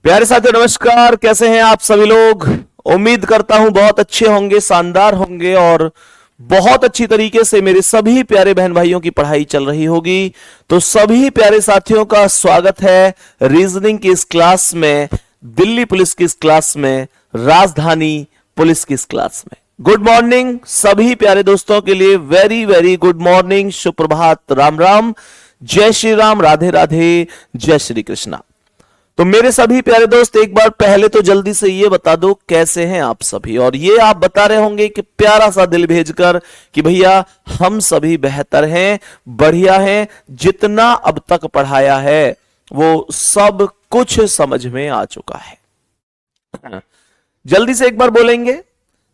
प्यारे साथियों नमस्कार। कैसे हैं आप सभी लोग? उम्मीद करता हूं बहुत अच्छे होंगे, शानदार होंगे और बहुत अच्छी तरीके से मेरे सभी प्यारे बहन भाइयों की पढ़ाई चल रही होगी। तो सभी प्यारे साथियों का स्वागत है रीजनिंग की इस क्लास में, दिल्ली पुलिस की इस क्लास में, राजधानी पुलिस की इस क्लास में। गुड मॉर्निंग सभी प्यारे दोस्तों के लिए, वेरी वेरी गुड मॉर्निंग, सुप्रभात, राम राम, जय श्री राम, राधे राधे, जय श्री कृष्णा। तो मेरे सभी प्यारे दोस्त, एक बार पहले तो जल्दी से ये बता दो कैसे हैं आप सभी। और ये आप बता रहे होंगे कि प्यारा सा दिल भेजकर कि भैया हम सभी बेहतर हैं, बढ़िया हैं, जितना अब तक पढ़ाया है वो सब कुछ समझ में आ चुका है। जल्दी से एक बार बोलेंगे,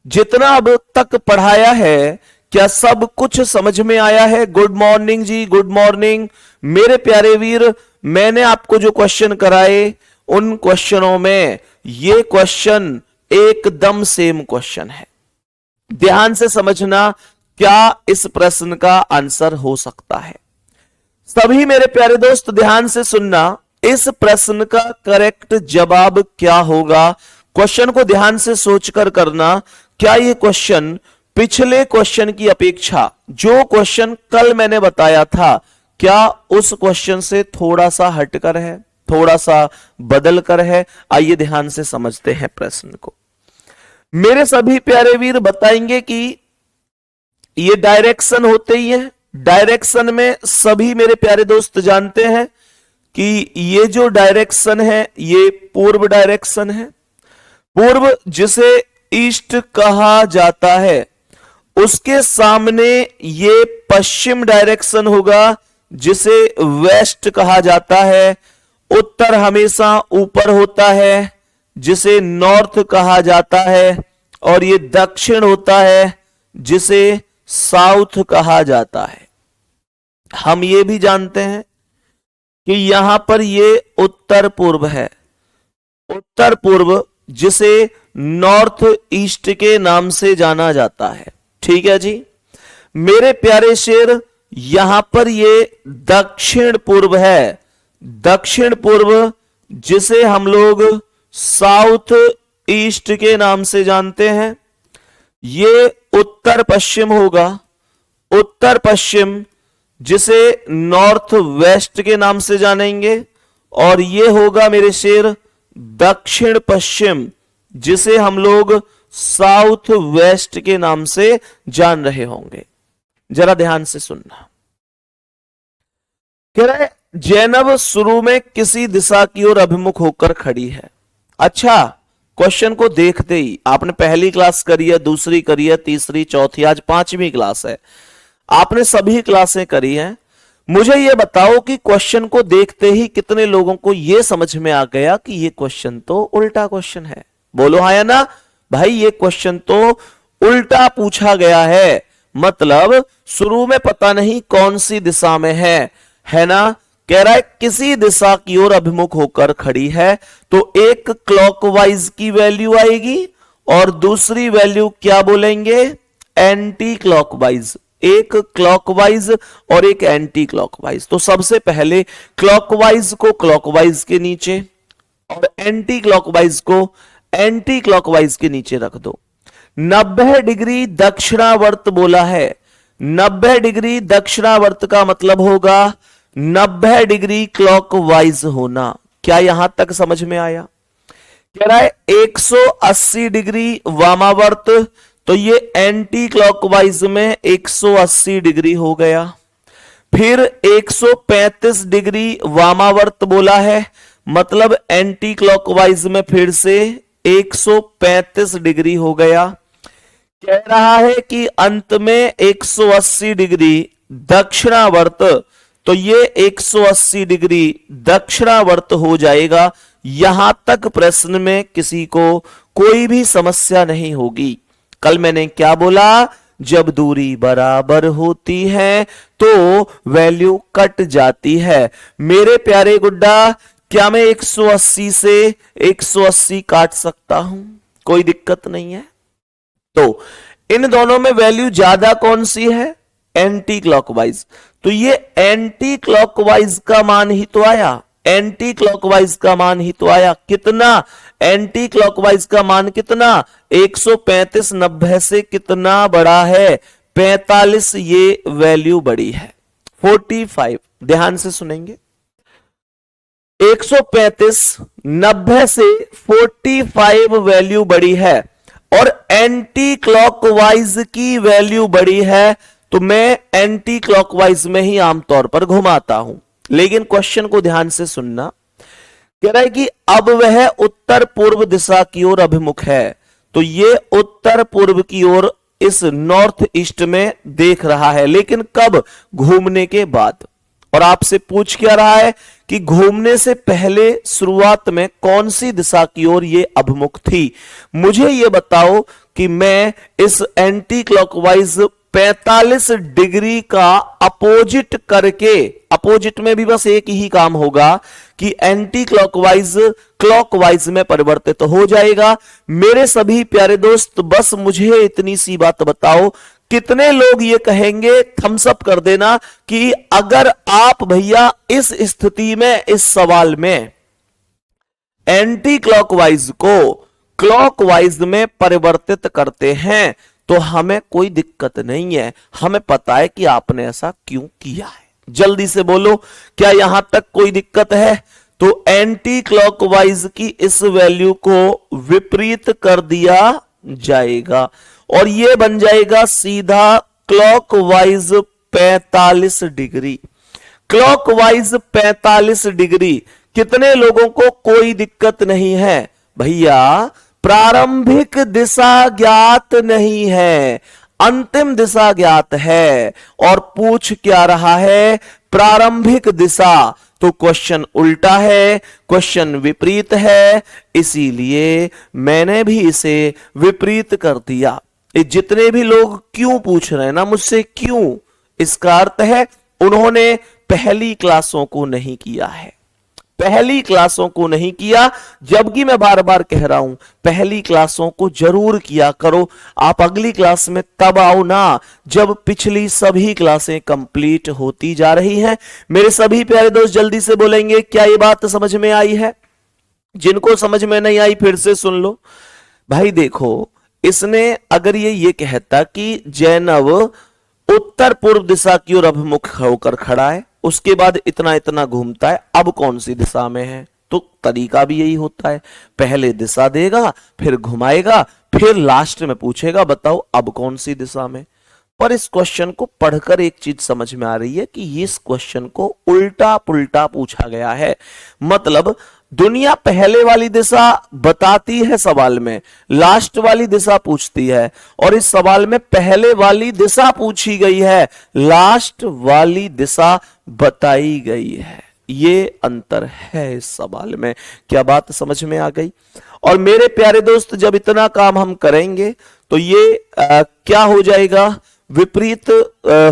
जितना अब तक पढ़ाया है क्या सब कुछ समझ में आया है? गुड मॉर्निंग जी, गुड मॉर्निंग मेरे प्यारे वीर। मैंने आपको जो क्वेश्चन कराए उन क्वेश्चनों में ये क्वेश्चन एकदम सेम क्वेश्चन है। ध्यान से समझना क्या इस प्रश्न का आंसर हो सकता है। सभी मेरे प्यारे दोस्त ध्यान से सुनना, इस प्रश्न का करेक्ट जवाब क्या होगा? क्वेश्चन को ध्यान से सोचकर करना। क्या ये क्वेश्चन पिछले क्वेश्चन की अपेक्षा, जो क्वेश्चन कल मैंने बताया था, क्या उस क्वेश्चन से थोड़ा सा हटकर है, थोड़ा सा बदल कर है? आइए ध्यान से समझते हैं प्रश्न को। मेरे सभी प्यारे वीर बताएंगे कि ये डायरेक्शन होते ही है। डायरेक्शन में सभी मेरे प्यारे दोस्त जानते हैं कि ये जो डायरेक्शन है ये पूर्व डायरेक्शन है। पूर्व जिसे ईस्ट कहा जाता है, उसके सामने ये पश्चिम डायरेक्शन होगा जिसे वेस्ट कहा जाता है। उत्तर हमेशा ऊपर होता है जिसे नॉर्थ कहा जाता है, और ये दक्षिण होता है जिसे साउथ कहा जाता है। हम ये भी जानते हैं कि यहां पर ये उत्तर पूर्व है, उत्तर पूर्व जिसे नॉर्थ ईस्ट के नाम से जाना जाता है। ठीक है जी मेरे प्यारे शेर, यहां पर ये दक्षिण पूर्व है, दक्षिण पूर्व जिसे हम लोग साउथ ईस्ट के नाम से जानते हैं। ये उत्तर पश्चिम होगा, उत्तर पश्चिम जिसे नॉर्थ वेस्ट के नाम से जानेंगे, और ये होगा मेरे शेर दक्षिण पश्चिम जिसे हम लोग साउथ वेस्ट के नाम से जान रहे होंगे। जरा ध्यान से सुनना। कह रहा है जैनब शुरू में किसी दिशा की ओर अभिमुख होकर खड़ी है। अच्छा, क्वेश्चन को देखते ही आपने पहली क्लास करी है, दूसरी करी है, तीसरी, चौथी, आज पांचवी क्लास है, आपने सभी क्लासें करी हैं। मुझे यह बताओ कि क्वेश्चन को देखते ही कितने लोगों को यह समझ में आ गया कि यह क्वेश्चन तो उल्टा क्वेश्चन है? बोलो हाँ या ना भाई, ये क्वेश्चन तो उल्टा पूछा गया है, मतलब शुरू में पता नहीं कौन सी दिशा में है ना। कह रहा है किसी दिशा की ओर अभिमुख होकर खड़ी है, तो एक क्लॉकवाइज की वैल्यू आएगी और दूसरी वैल्यू क्या बोलेंगे? Anti clockwise. एक क्लॉकवाइज और एक एंटी क्लॉकवाइज। तो सबसे पहले क्लॉकवाइज को क्लॉकवाइज के नीचे और एंटी क्लॉकवाइज को एंटी क्लॉकवाइज के नीचे रख दो। 90 डिग्री दक्षिणावर्त बोला है। 90 डिग्री दक्षिणावर्त का मतलब होगा 90 डिग्री क्लॉकवाइज होना। क्या यहां तक समझ में आया? कह रहा है 180 डिग्री वामावर्त, तो ये एंटी क्लॉकवाइज में 180 डिग्री हो गया। फिर 135 डिग्री वामावर्त बोला है, मतलब एंटी क्लॉकवाइज में फिर से 135 डिग्री हो गया। कह रहा है कि अंत में 180 डिग्री दक्षिणावर्त, तो ये 180 डिग्री दक्षिणावर्त हो जाएगा। यहां तक प्रश्न में किसी को कोई भी समस्या नहीं होगी। कल मैंने क्या बोला? जब दूरी बराबर होती है तो वैल्यू कट जाती है। मेरे प्यारे गुड्डा, क्या मैं 180 से 180 काट सकता हूं? कोई दिक्कत नहीं है। तो इन दोनों में वैल्यू ज्यादा कौन सी है? Anti clockwise. तो ये एंटी क्लॉकवाइज का मान ही तो आया। एंटी क्लॉकवाइज का मान ही तो आया। कितना? एंटी क्लॉकवाइज का मान कितना? 135 90 से कितना बड़ा है? 45। ये वैल्यू बड़ी है। 45, ध्यान से सुनेंगे। 135 90 से 45 वैल्यू बड़ी है और एंटी क्लॉकवाइज की वैल्यू बड़ी है, तो मैं एंटी क्लॉकवाइज में ही आमतौर पर घुमाता हूं। लेकिन क्वेश्चन को ध्यान से सुनना। कह रहा है कि अब वह उत्तर पूर्व दिशा की ओर अभिमुख है, तो ये उत्तर पूर्व की ओर इस नॉर्थ ईस्ट में देख रहा है। लेकिन कब? घूमने के बाद। और आपसे पूछ क्या रहा है कि घूमने से पहले शुरुआत में कौन सी दिशा की ओर ये अभिमुख थी। मुझे ये बताओ कि मैं इस एंटी क्लॉकवाइज 45 डिग्री का अपोजिट करके, अपोजिट में भी बस एक ही काम होगा कि एंटी क्लॉकवाइज क्लॉकवाइज में परिवर्तित हो जाएगा। मेरे सभी प्यारे दोस्त, बस मुझे इतनी सी बात बताओ, कितने लोग ये कहेंगे, थम्स अप कर देना, कि अगर आप भैया इस स्थिति में, इस सवाल में एंटी क्लॉकवाइज को क्लॉकवाइज में परिवर्तित करते हैं तो हमें कोई दिक्कत नहीं है। हमें पता है कि आपने ऐसा क्यों किया है। जल्दी से बोलो, क्या यहां तक कोई दिक्कत है? तो एंटी क्लॉकवाइज की इस वैल्यू को विपरीत कर दिया जाएगा और यह बन जाएगा सीधा क्लॉकवाइज 45 डिग्री। Clockwise 45 degree. कितने लोगों को कोई दिक्कत नहीं है? भैया प्रारंभिक दिशा ज्ञात नहीं है, अंतिम दिशा ज्ञात है। और पूछ क्या रहा है? प्रारंभिक दिशा। तो क्वेश्चन उल्टा है, क्वेश्चन विपरीत है, इसीलिए मैंने भी इसे विपरीत कर दिया। ये जितने भी लोग क्यों पूछ रहे हैं ना मुझसे, क्यों, इसका अर्थ है उन्होंने पहली क्लासों को नहीं किया है। पहली क्लासों को नहीं किया, जबकि मैं बार बार कह रहा हूं पहली क्लासों को जरूर किया करो। आप अगली क्लास में तब आओ ना जब पिछली सभी क्लासें कंप्लीट होती जा रही हैं। मेरे सभी प्यारे दोस्त जल्दी से बोलेंगे, क्या ये बात समझ में आई है? जिनको समझ में नहीं आई फिर से सुन लो। भाई देखो, इसने अगर ये कहता कि जैनब उत्तर पूर्व दिशा की ओर अभिमुख होकर खड़ा है, उसके बाद इतना इतना घूमता है, अब कौन सी दिशा में है? तो तरीका भी यही होता है, पहले दिशा देगा, फिर घुमाएगा, फिर लास्ट में पूछेगा बताओ अब कौन सी दिशा में। पर इस क्वेश्चन को पढ़कर एक चीज समझ में आ रही है कि इस क्वेश्चन को उल्टा पुल्टा पूछा गया है। मतलब दुनिया पहले वाली दिशा बताती है सवाल में, लास्ट वाली दिशा पूछती है, और इस सवाल में पहले वाली दिशा पूछी गई है, लास्ट वाली दिशा बताई गई है। ये अंतर है इस सवाल में। क्या बात समझ में आ गई? और मेरे प्यारे दोस्त, जब इतना काम हम करेंगे तो ये क्या हो जाएगा? विपरीत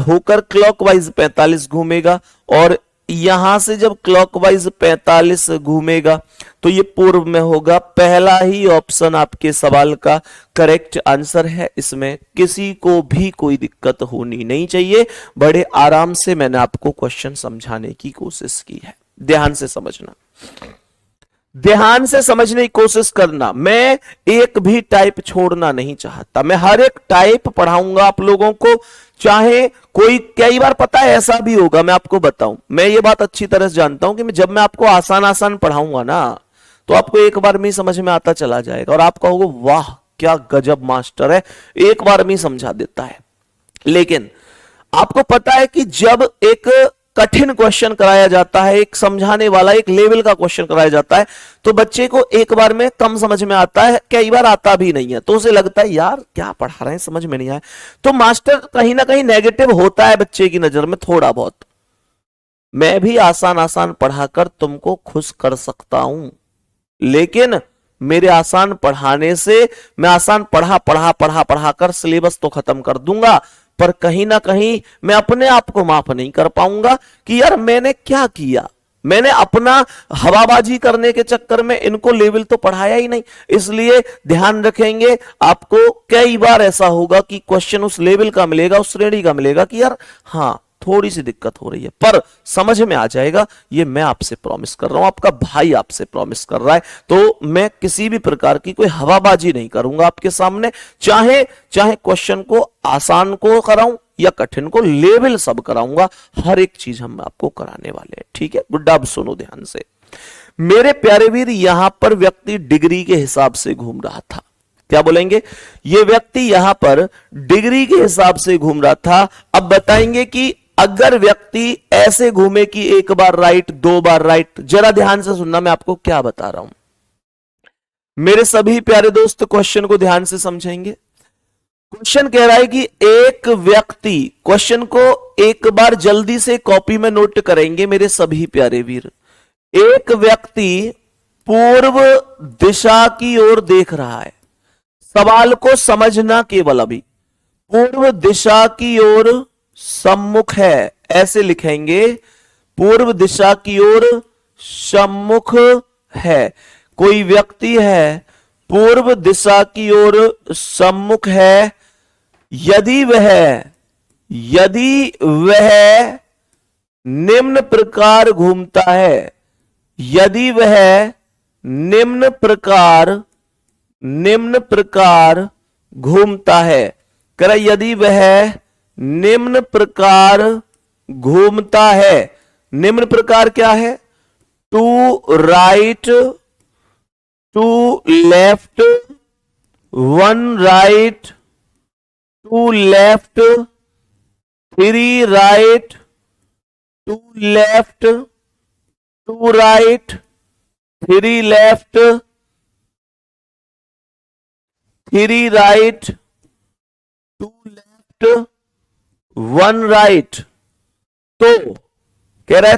होकर क्लॉकवाइज 45 घूमेगा, और यहां से जब क्लॉकवाइज 45 घूमेगा तो ये पूर्व में होगा। पहला ही ऑप्शन आपके सवाल का करेक्ट आंसर है। इसमें किसी को भी कोई दिक्कत होनी नहीं चाहिए। बड़े आराम से मैंने आपको क्वेश्चन समझाने की कोशिश की है। ध्यान से समझना, ध्यान से समझने की कोशिश करना। मैं एक भी टाइप छोड़ना नहीं चाहता, मैं हर एक टाइप पढ़ाऊंगा आप लोगों को। चाहे कोई, कई बार पता है ऐसा भी होगा, मैं आपको बताऊं, मैं ये बात अच्छी तरह से जानता हूं कि जब मैं आपको आसान आसान पढ़ाऊंगा ना तो आपको एक बार में ही समझ में आता चला जाएगा और आप कहोगे वाह क्या गजब मास्टर है, एक बार में ही समझा देता है। लेकिन आपको पता है कि जब एक कठिन क्वेश्चन कराया जाता है, एक समझाने वाला एक लेवल का क्वेश्चन कराया जाता है, तो बच्चे को एक बार में कम समझ में आता है, कई बार आता भी नहीं है, तो उसे लगता है यार क्या पढ़ा रहे हैं, समझ में नहीं आया। तो मास्टर कहीं ना कहीं नेगेटिव होता है बच्चे की नजर में थोड़ा बहुत। मैं भी आसान आसान पढ़ाकर तुमको खुश कर सकता हूं, लेकिन मेरे आसान पढ़ाने से मैं आसान पढ़ा कर सिलेबस तो खत्म कर दूंगा, पर कहीं ना कहीं मैं अपने आप को माफ नहीं कर पाऊंगा कि यार मैंने क्या किया। मैंने अपना हवाबाजी करने के चक्कर में इनको लेवल तो पढ़ाया ही नहीं। इसलिए ध्यान रखेंगे, आपको कई बार ऐसा होगा कि क्वेश्चन उस लेवल का मिलेगा, उस श्रेणी का मिलेगा कि यार हाँ थोड़ी सी दिक्कत हो रही है, पर समझ में आ जाएगा, ये मैं आपसे प्रॉमिस कर रहा हूं, आपका भाई आपसे प्रॉमिस कर रहा है। तो मैं किसी भी प्रकार की कोई हवाबाजी नहीं करूंगा आपके सामने, चाहे क्वेश्चन को आसान को कराऊं या कठिन को, लेवल सब कराऊंगा, हर एक चीज हम आपको कराने वाले हैं, ठीक है गुड्डा? अब सुनो ध्यान से मेरे प्यारे वीर, यहां पर व्यक्ति डिग्री के हिसाब से घूम रहा था। क्या बोलेंगे? ये व्यक्ति यहां पर डिग्री के हिसाब से घूम रहा था। अब बताएंगे कि अगर व्यक्ति ऐसे घूमे कि एक बार राइट, दो बार राइट, जरा ध्यान से सुनना, मैं आपको क्या बता रहा हूं। मेरे सभी प्यारे दोस्त क्वेश्चन को ध्यान से समझेंगे। क्वेश्चन कह रहा है कि एक व्यक्ति, क्वेश्चन को एक बार जल्दी से कॉपी में नोट करेंगे मेरे सभी प्यारे वीर। एक व्यक्ति पूर्व दिशा की ओर देख रहा है। सवाल को समझना केवल अभी, पूर्व दिशा की ओर सम्मुख है, ऐसे लिखेंगे, पूर्व दिशा की ओर सम्मुख है। कोई व्यक्ति है पूर्व दिशा की ओर सम्मुख है, यदि वह निम्न प्रकार घूमता है, यदि वह निम्न प्रकार घूमता है, कर यदि वह निम्न प्रकार घूमता है। निम्न प्रकार क्या है? Two right, two left, one right, two left, three right, two left, two right, three left, three right, two left, one right. तो कह रहा है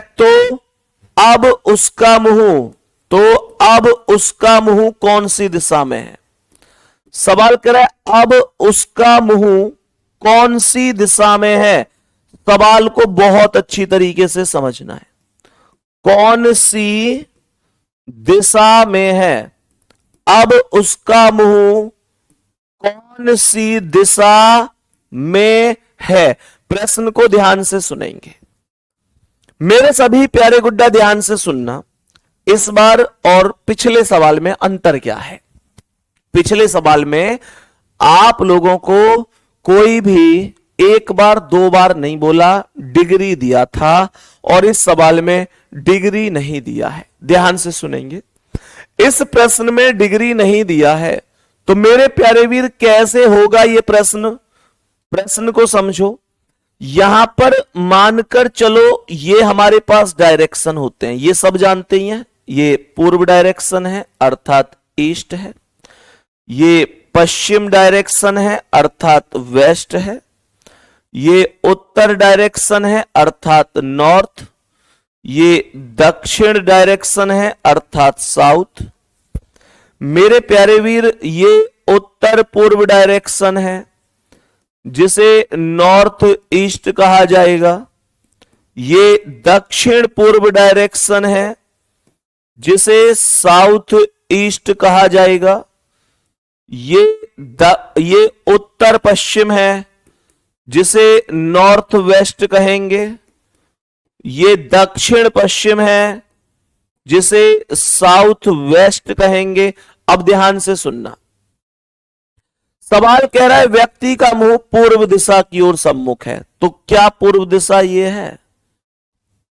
तो अब उसका मुंह कौन सी दिशा में है? सवाल कह रहा है अब उसका मुंह कौन सी दिशा में है। सवाल को बहुत अच्छी तरीके से समझना है। कौन सी दिशा में है? अब उसका मुंह कौन सी दिशा में है? प्रश्न को ध्यान से सुनेंगे मेरे सभी प्यारे गुड्डा, ध्यान से सुनना। इस बार और पिछले सवाल में अंतर क्या है? पिछले सवाल में आप लोगों को कोई भी एक बार दो बार नहीं बोला, डिग्री दिया था, और इस सवाल में डिग्री नहीं दिया है। ध्यान से सुनेंगे। इस प्रश्न में डिग्री नहीं दिया है, तो मेरे प्यारे वीर कैसे होगा ये प्रश्न? प्रश्न को समझो। यहां पर मानकर चलो ये हमारे पास डायरेक्शन होते हैं, ये सब जानते ही हैं। ये पूर्व डायरेक्शन है अर्थात ईस्ट है, ये पश्चिम डायरेक्शन है अर्थात वेस्ट है, ये उत्तर डायरेक्शन है अर्थात नॉर्थ, ये दक्षिण डायरेक्शन है अर्थात साउथ। मेरे प्यारे वीर ये उत्तर पूर्व डायरेक्शन है जिसे नॉर्थ ईस्ट कहा जाएगा, ये दक्षिण पूर्व डायरेक्शन है जिसे साउथ ईस्ट कहा जाएगा, ये उत्तर पश्चिम है जिसे नॉर्थ वेस्ट कहेंगे, ये दक्षिण पश्चिम है जिसे साउथ वेस्ट कहेंगे। अब ध्यान से सुनना। सवाल कह रहा है व्यक्ति का मुंह पूर्व दिशा की ओर सम्मुख है, तो क्या पूर्व दिशा ये है?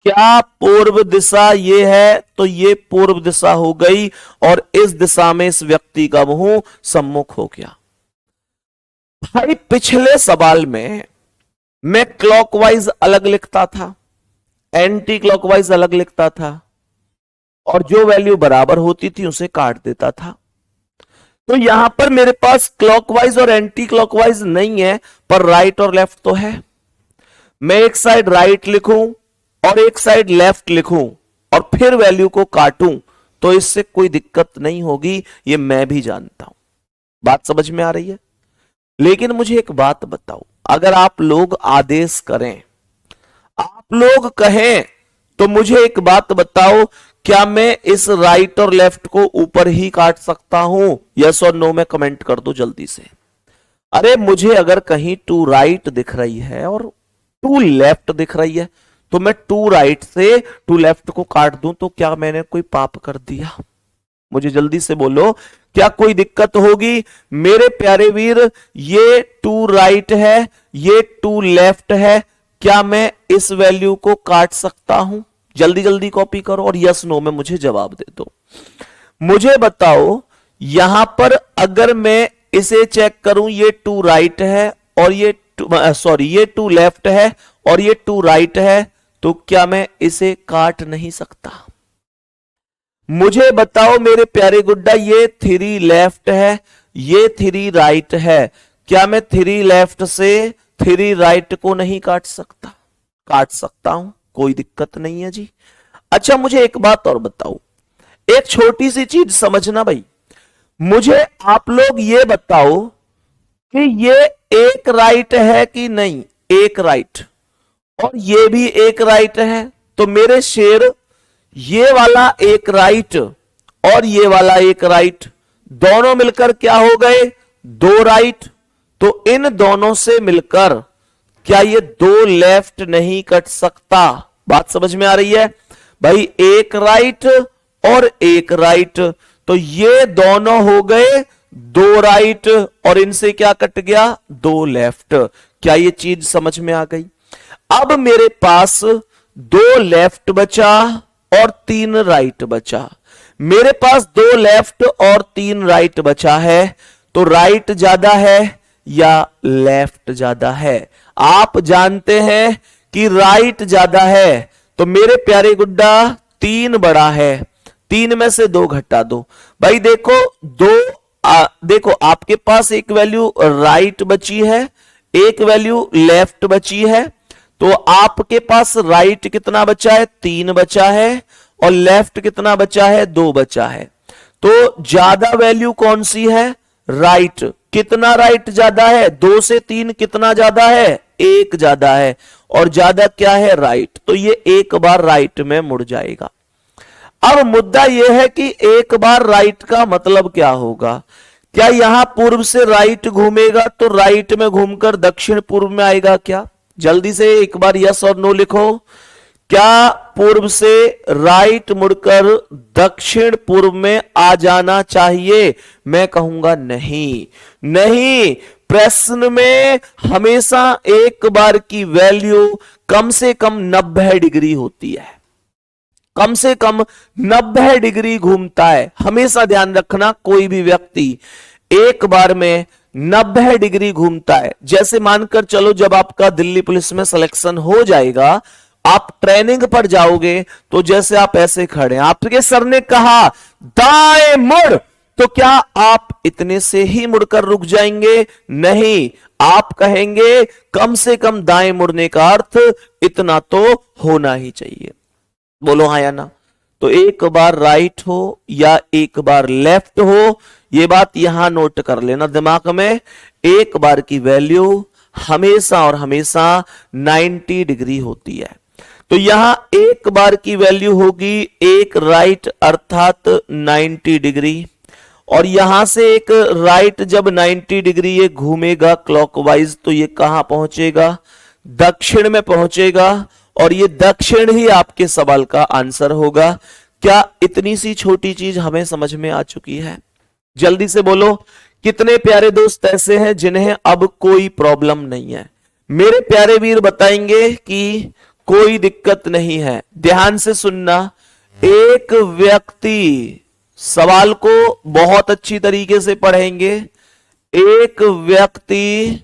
क्या पूर्व दिशा ये है? तो ये पूर्व दिशा हो गई, और इस दिशा में इस व्यक्ति का मुंह सम्मुख हो गया। भाई पिछले सवाल में मैं क्लॉकवाइज अलग लिखता था, एंटी क्लॉकवाइज अलग लिखता था, और जो वैल्यू बराबर होती थी उसे काट देता था। तो यहां पर मेरे पास क्लॉकवाइज और एंटी क्लॉकवाइज नहीं है, पर राइट और लेफ्ट तो है। मैं एक साइड राइट लिखूं और एक साइड लेफ्ट लिखूं और फिर वैल्यू को काटूं तो इससे कोई दिक्कत नहीं होगी, ये मैं भी जानता हूं। बात समझ में आ रही है? लेकिन मुझे एक बात बताओ, अगर आप लोग आदेश करें, आप लोग कहें, तो मुझे एक बात बताओ, क्या मैं इस राइट और लेफ्ट को ऊपर ही काट सकता हूं? यस और नो में कमेंट कर दो जल्दी से। अरे मुझे अगर कहीं टू राइट दिख रही है और टू लेफ्ट दिख रही है, तो मैं टू राइट से टू लेफ्ट को काट दूं तो क्या मैंने कोई पाप कर दिया? मुझे जल्दी से बोलो, क्या कोई दिक्कत होगी? मेरे प्यारे वीर, ये टू राइट है, ये टू लेफ्ट है, क्या मैं इस वैल्यू को काट सकता हूं? जल्दी जल्दी कॉपी करो और यस नो में मुझे जवाब दे दो। मुझे बताओ, यहां पर अगर मैं इसे चेक करूं, ये टू राइट है और ये ये टू लेफ्ट है और ये टू राइट है, तो क्या मैं इसे काट नहीं सकता? मुझे बताओ मेरे प्यारे गुड्डा, ये थ्री लेफ्ट है, ये थ्री राइट है, क्या मैं थ्री लेफ्ट से थ्री राइट को नहीं काट सकता? काट सकता हूं, कोई दिक्कत नहीं है जी। अच्छा, मुझे एक बात और बताओ, एक छोटी सी चीज समझना भाई, मुझे आप लोग ये बताओ कि ये एक राइट है कि नहीं? एक राइट और ये भी एक राइट है, तो मेरे शेर ये वाला एक राइट और ये वाला एक राइट, दोनों मिलकर क्या हो गए? दो राइट। तो इन दोनों से मिलकर क्या ये दो लेफ्ट नहीं कट सकता? बात समझ में आ रही है भाई? एक राइट और एक राइट, तो ये दोनों हो गए दो राइट और इनसे क्या कट गया? दो लेफ्ट। क्या ये चीज समझ में आ गई? अब मेरे पास दो लेफ्ट बचा और तीन राइट बचा। मेरे पास दो लेफ्ट और तीन राइट बचा है, तो राइट ज्यादा है या लेफ्ट ज्यादा है? आप जानते हैं कि राइट ज्यादा है, तो मेरे प्यारे गुड्डा तीन बड़ा है, तीन में से दो घटा दो। भाई देखो, देखो आपके पास एक वैल्यू राइट बची है, एक वैल्यू लेफ्ट बची है, तो आपके पास राइट कितना बचा है? तीन बचा है, और लेफ्ट कितना बचा है? दो बचा है। तो ज्यादा वैल्यू कौन सी है? राइट। कितना राइट ज्यादा है? दो से तीन कितना ज्यादा है? एक ज्यादा है, और ज्यादा क्या है? राइट। तो ये एक बार राइट में मुड़ जाएगा। अब मुद्दा यह है कि एक बार राइट का मतलब क्या होगा? क्या यहां पूर्व से राइट घूमेगा तो राइट में घूमकर दक्षिण पूर्व में आएगा क्या? जल्दी से एक बार यस और नो लिखो। क्या पूर्व से राइट मुड़कर दक्षिण पूर्व में आ जाना चाहिए? मैं कहूंगा नहीं। नहीं, प्रश्न में हमेशा एक बार की वैल्यू कम से कम 90 डिग्री होती है, कम से कम 90 डिग्री घूमता है। हमेशा ध्यान रखना, कोई भी व्यक्ति एक बार में 90 डिग्री घूमता है। जैसे मानकर चलो, जब आपका दिल्ली पुलिस में सिलेक्शन हो जाएगा, आप ट्रेनिंग पर जाओगे, तो जैसे आप ऐसे खड़े, आपके सर ने कहा दाएं मुड़, तो क्या आप इतने से ही मुड़कर रुक जाएंगे? नहीं, आप कहेंगे कम से कम दाएं मुड़ने का अर्थ इतना तो होना ही चाहिए। बोलो हाँ या ना? तो एक बार राइट हो या एक बार लेफ्ट हो, ये बात यहां नोट कर लेना दिमाग में। एक बार की वैल्यू हमेशा और हमेशा 90 डिग्री होती है। तो यहां एक बार की वैल्यू होगी एक राइट अर्थात 90 डिग्री, और यहां से एक राइट जब 90 डिग्री ये घूमेगा क्लॉकवाइज, तो ये कहां पहुंचेगा? दक्षिण में पहुंचेगा, और ये दक्षिण ही आपके सवाल का आंसर होगा। क्या इतनी सी छोटी चीज हमें समझ में आ चुकी है? जल्दी से बोलो, कितने प्यारे दोस्त ऐसे हैं जिन्हें अब कोई प्रॉब्लम नहीं है? मेरे प्यारे वीर बताएंगे कि कोई दिक्कत नहीं है। ध्यान से सुनना, एक व्यक्ति, सवाल को बहुत अच्छी तरीके से पढ़ेंगे। एक व्यक्ति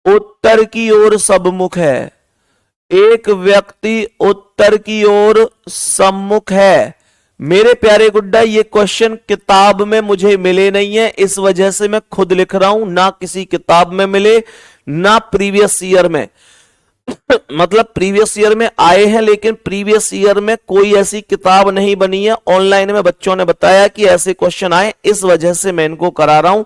उत्तर की ओर सम्मुख है, एक व्यक्ति उत्तर की ओर सम्मुख है। मेरे प्यारे गुड्डा, ये क्वेश्चन किताब में मुझे मिले नहीं है, इस वजह से मैं खुद लिख रहा हूं। ना किसी किताब में मिले, ना प्रीवियस ईयर में मतलब प्रीवियस ईयर में आए हैं, लेकिन प्रीवियस ईयर में कोई ऐसी किताब नहीं बनी है। ऑनलाइन में बच्चों ने बताया कि ऐसे क्वेश्चन आए, इस वजह से मैं इनको करा रहा हूं,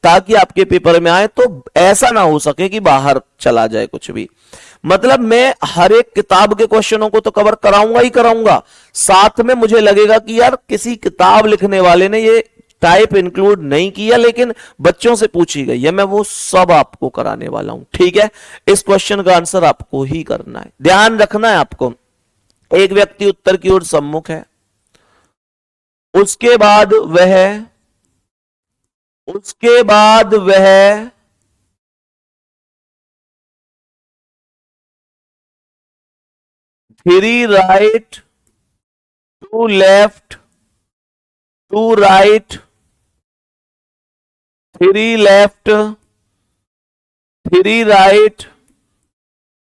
ताकि आपके पेपर में आए तो ऐसा ना हो सके कि बाहर चला जाए कुछ भी। मतलब मैं हर एक किताब के क्वेश्चनों को तो कवर कराऊंगा ही कराऊंगा, साथ में मुझे लगेगा कि यार किसी किताब लिखने वाले ने ये टाइप इंक्लूड नहीं किया, लेकिन बच्चों से पूछी गई है, मैं वो सब आपको कराने वाला हूं। ठीक है, इस क्वेश्चन का आंसर आपको ही करना है, ध्यान रखना है आपको। एक व्यक्ति उत्तर की ओर सम्मुख है, उसके बाद वह three right, two left, two right, three left, three right,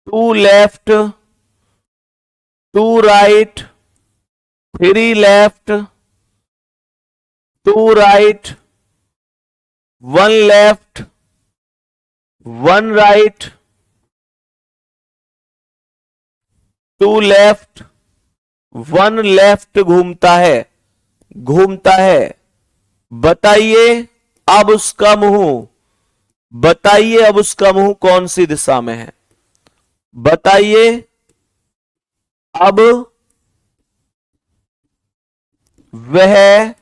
two left, two right, three left, two right, one left, one right, two left, one left घूमता है, बताइए अब उसका मुंह कौन सी दिशा में है? बताइए अब वह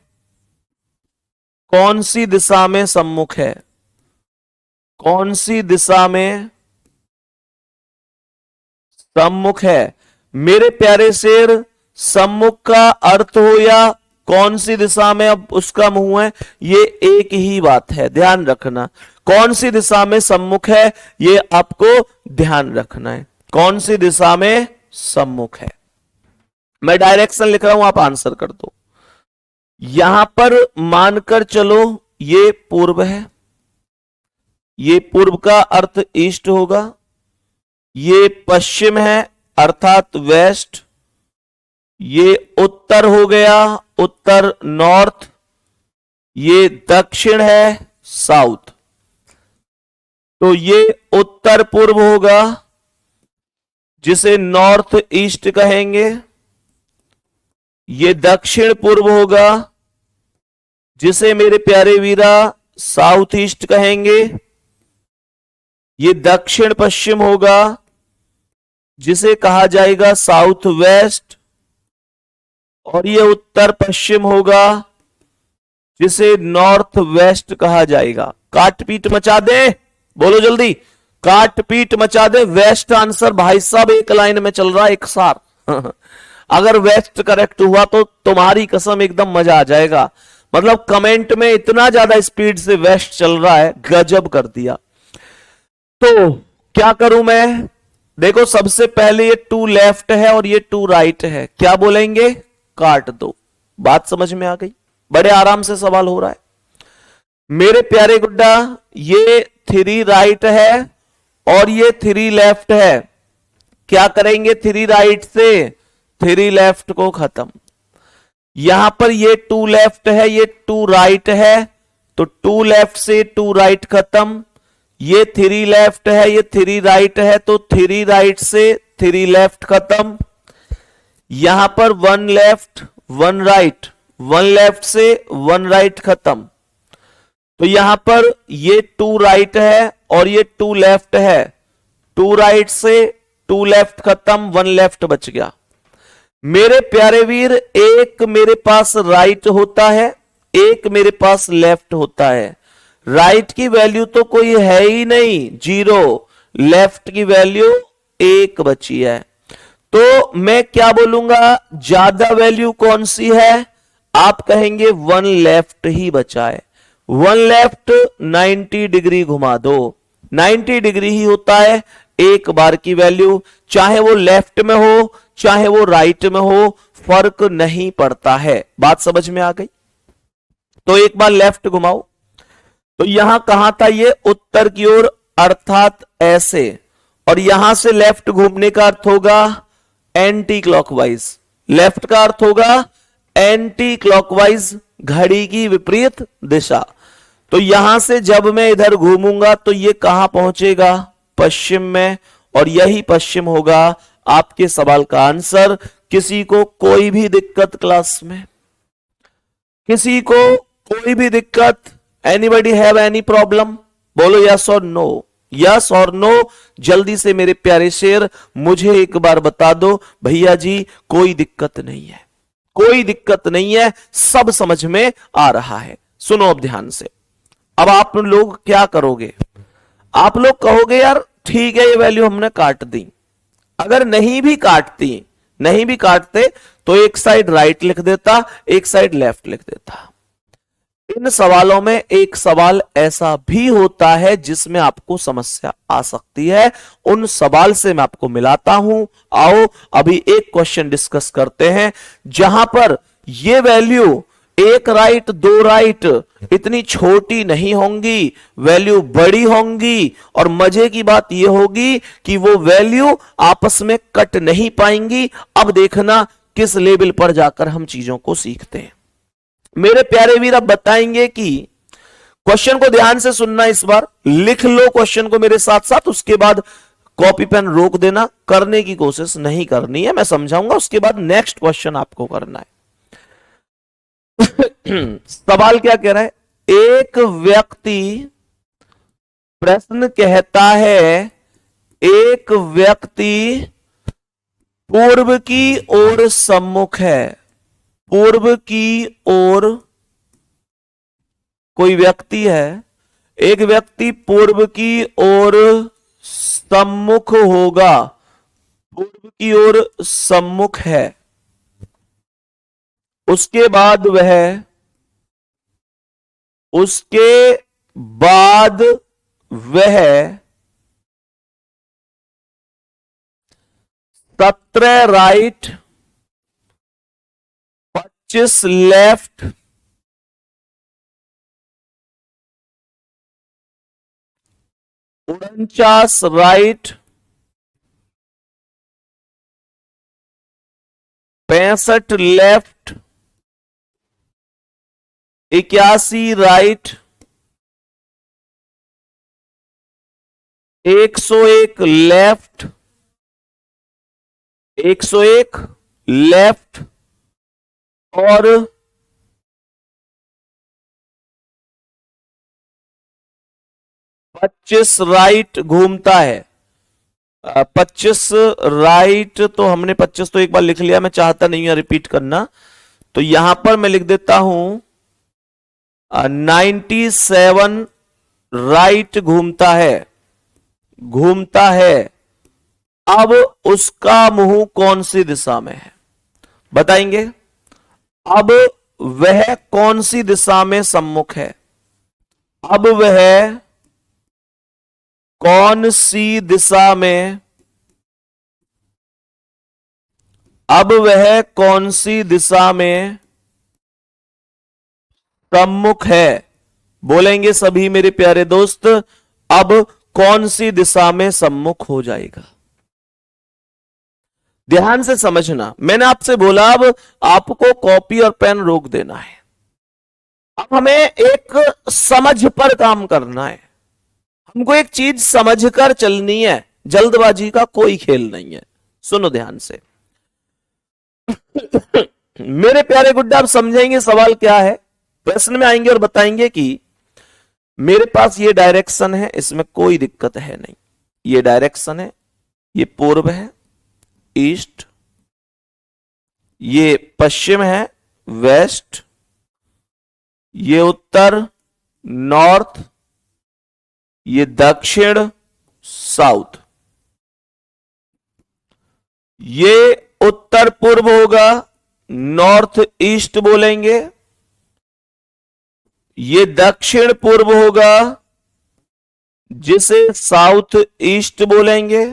कौन सी दिशा में सम्मुख है? कौन सी दिशा में सम्मुख है? मेरे प्यारे शेर, सम्मुख का अर्थ हो या कौन सी दिशा में अब उसका मुंह है, ये एक ही बात है, ध्यान रखना। कौन सी दिशा में सम्मुख है, ये आपको ध्यान रखना है, कौन सी दिशा में सम्मुख है। मैं डायरेक्शन लिख रहा हूं, आप आंसर कर दो। यहां पर मानकर चलो ये पूर्व है, ये पूर्व का अर्थ ईस्ट होगा, ये पश्चिम है अर्थात वेस्ट, ये उत्तर हो गया, उत्तर नॉर्थ, ये दक्षिण है साउथ। तो ये उत्तर पूर्व होगा जिसे नॉर्थ ईस्ट कहेंगे, ये दक्षिण पूर्व होगा जिसे मेरे प्यारे वीरा साउथ ईस्ट कहेंगे, ये दक्षिण पश्चिम होगा जिसे कहा जाएगा साउथ वेस्ट, और ये उत्तर पश्चिम होगा जिसे नॉर्थ वेस्ट कहा जाएगा। काट पीट मचा दे, बोलो जल्दी, काट पीट मचा दे। वेस्ट आंसर भाई साहब एक लाइन में चल रहा है एक सार अगर वेस्ट करेक्ट हुआ तो तुम्हारी कसम एकदम मजा आ जाएगा। मतलब कमेंट में इतना ज्यादा स्पीड से वेस्ट चल रहा है, गजब कर दिया। तो क्या करूं मैं? देखो सबसे पहले ये टू लेफ्ट है और ये टू राइट है, क्या बोलेंगे? काट दो। बात समझ में आ गई? बड़े आराम से सवाल हो रहा है मेरे प्यारे गुड्डा। ये थ्री राइट है और ये थ्री लेफ्ट है, क्या करेंगे? थ्री राइट से थ्री लेफ्ट को खत्म। यहां पर ये टू लेफ्ट है, ये टू राइट है, तो टू लेफ्ट से टू राइट खत्म। ये थ्री लेफ्ट है, ये थ्री राइट है, तो थ्री राइट से थ्री लेफ्ट खत्म। यहां पर one left one right, one left से वन राइट खत्म। तो यहां पर ये टू राइट है और ये टू लेफ्ट है, टू राइट से टू लेफ्ट खत्म, वन लेफ्ट बच गया। मेरे प्यारे वीर, एक मेरे पास राइट होता है, एक मेरे पास लेफ्ट होता है। राइट की वैल्यू तो कोई है ही नहीं, जीरो, लेफ्ट की वैल्यू एक बची है। तो मैं क्या बोलूंगा, ज्यादा वैल्यू कौन सी है? आप कहेंगे वन लेफ्ट ही बचा है। वन लेफ्ट 90 डिग्री घुमा दो, 90 डिग्री ही होता है एक बार की वैल्यू, चाहे वो लेफ्ट में हो चाहे वो राइट में हो, फर्क नहीं पड़ता है। बात समझ में आ गई? तो एक बार लेफ्ट घुमाओ, तो यहां कहां था? ये उत्तर की ओर, अर्थात ऐसे। और यहां से लेफ्ट घूमने का अर्थ होगा एंटी क्लॉकवाइज। लेफ्ट का अर्थ होगा एंटी क्लॉकवाइज, घड़ी की विपरीत दिशा। तो यहां से जब मैं इधर घूमूंगा तो ये कहां पहुंचेगा? पश्चिम में, और यही पश्चिम होगा आपके सवाल का आंसर। किसी को कोई भी दिक्कत क्लास में? किसी को कोई भी दिक्कत? Anybody have any problem? बोलो यस और नो, यस और नो। जल्दी से मेरे प्यारे शेर मुझे एक बार बता दो, भैया जी कोई दिक्कत नहीं है, कोई दिक्कत नहीं है, सब समझ में आ रहा है। सुनो अब ध्यान से। अब आप लोग क्या करोगे, आप लोग कहोगे यार ठीक है ये वैल्यू हमने काट दी। अगर नहीं भी काटते तो एक साइड राइट लिख देता, एक साइड लेफ्ट लिख देता। इन सवालों में एक सवाल ऐसा भी होता है जिसमें आपको समस्या आ सकती है, उन सवाल से मैं आपको मिलाता हूं। आओ अभी एक क्वेश्चन डिस्कस करते हैं जहां पर ये वैल्यू एक राइट दो राइट इतनी छोटी नहीं होंगी, वैल्यू बड़ी होंगी। और मजे की बात यह होगी कि वो वैल्यू आपस में कट नहीं पाएंगी। अब देखना किस लेवल पर जाकर हम चीजों को सीखते हैं। मेरे प्यारे वीर, अब बताएंगे कि क्वेश्चन को ध्यान से सुनना, इस बार लिख लो क्वेश्चन को मेरे साथ साथ, उसके बाद कॉपी पेन रोक देना, करने की कोशिश नहीं करनी है, मैं समझाऊंगा उसके बाद नेक्स्ट क्वेश्चन आपको करना है। सवाल क्या कह रहा है, एक व्यक्ति, प्रश्न कहता है एक व्यक्ति पूर्व की ओर सम्मुख है। पूर्व की ओर कोई व्यक्ति है, एक व्यक्ति पूर्व की ओर सम्मुख होगा, पूर्व की ओर सम्मुख है। उसके बाद वह 17 right 25 left 49 right 65 left 81 right 101 left 101 left और 25 राइट घूमता है। 25 राइट तो हमने 25 तो एक बार लिख लिया, मैं चाहता नहीं है रिपीट करना, तो यहां पर मैं लिख देता हूं 97 राइट घूमता है। अब उसका मुंह कौन सी दिशा में है बताएंगे। अब वह कौन सी दिशा में सम्मुख है, अब वह कौन सी दिशा में, अब वह कौन सी दिशा में सम्मुख है। बोलेंगे सभी मेरे प्यारे दोस्त, अब कौन सी दिशा में सम्मुख हो जाएगा। ध्यान से समझना, मैंने आपसे बोला अब आपको कॉपी और पेन रोक देना है। अब हमें एक समझ पर काम करना है, हमको एक चीज समझकर चलनी है, जल्दबाजी का कोई खेल नहीं है। सुनो ध्यान से मेरे प्यारे गुड्डा, आप समझेंगे सवाल क्या है, प्रश्न में आएंगे और बताएंगे कि मेरे पास ये डायरेक्शन है, इसमें कोई दिक्कत है नहीं। ये डायरेक्शन है, ये पूर्व है ईस्ट, ये पश्चिम है वेस्ट, ये उत्तर नॉर्थ, ये दक्षिण साउथ। ये उत्तर पूर्व होगा, नॉर्थ ईस्ट बोलेंगे। ये दक्षिण पूर्व होगा जिसे साउथ ईस्ट बोलेंगे।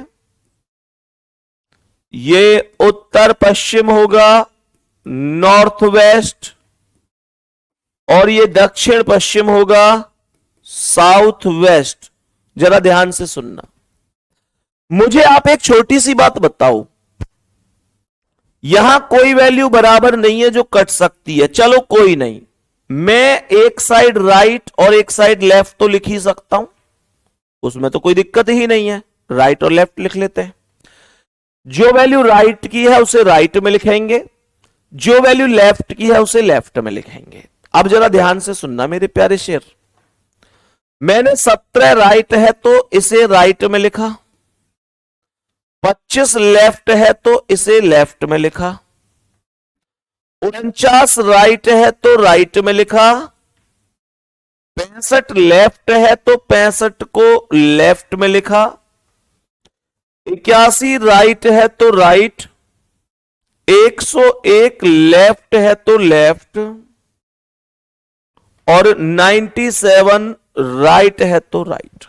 ये उत्तर पश्चिम होगा नॉर्थ वेस्ट, और ये दक्षिण पश्चिम होगा साउथ वेस्ट। जरा ध्यान से सुनना, मुझे आप एक छोटी सी बात बताओ, यहां कोई वैल्यू बराबर नहीं है जो कट सकती है, चलो कोई नहीं, मैं एक साइड राइट और एक साइड लेफ्ट तो लिख ही सकता हूं, उसमें तो कोई दिक्कत ही नहीं है, राइट और लेफ्ट लिख लेते हैं। जो वैल्यू राइट की है उसे राइट में लिखेंगे, जो वैल्यू लेफ्ट की है उसे लेफ्ट में लिखेंगे। अब जरा ध्यान से सुनना मेरे प्यारे शेर, मैंने 17 राइट है तो इसे राइट में लिखा, 25 लेफ्ट है तो इसे लेफ्ट में लिखा, 49 राइट है तो राइट में लिखा, 65 लेफ्ट है तो 65 को लेफ्ट में लिखा, 81 राइट है तो राइट, 101 लेफ्ट है तो लेफ्ट, और 97 राइट है तो राइट।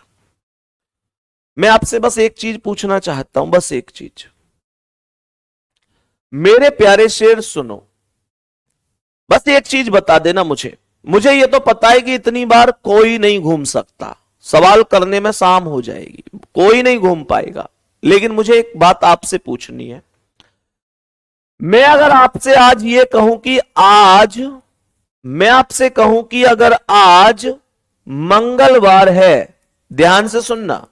मैं आपसे बस एक चीज पूछना चाहता हूं, बस एक चीज, मेरे प्यारे शेर सुनो, बस एक चीज बता देना मुझे ये तो पता है कि इतनी बार कोई नहीं घूम सकता, सवाल करने में शाम हो जाएगी, कोई नहीं घूम पाएगा, लेकिन मुझे एक बात आपसे पूछनी है। मैं अगर आपसे आज ये कहूं कि आज, मैं आपसे कहूं कि अगर आज मंगलवार है, ध्यान से सुनना,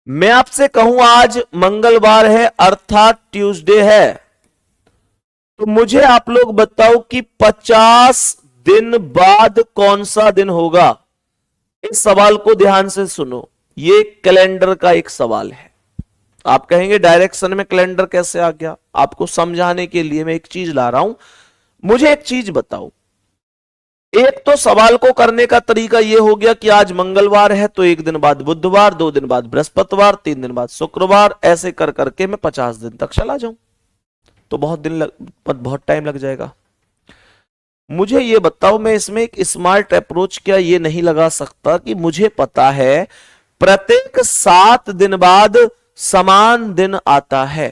मैं आपसे कहूं आज मंगलवार है अर्थात ट्यूसडे है, तो मुझे आप लोग बताओ कि 50 दिन बाद कौन सा दिन होगा। इस सवाल को ध्यान से सुनो, ये कैलेंडर का एक सवाल है। आप कहेंगे डायरेक्शन में कैलेंडर कैसे आ गया, आपको समझाने के लिए मैं एक चीज ला रहा हूं। मुझे एक चीज बताओ, एक तो सवाल को करने का तरीका यह हो गया कि आज मंगलवार है तो एक दिन बाद बुधवार, 2 दिन बाद बृहस्पतिवार, 3 दिन बाद शुक्रवार, ऐसे कर करके मैं 50 दिन तक चला जाऊं, तो बहुत टाइम लग जाएगा। मुझे यह बताओ, मैं इसमें एक स्मार्ट अप्रोच क्या ये नहीं लगा सकता कि मुझे पता है प्रत्येक 7 दिन बाद समान दिन आता है,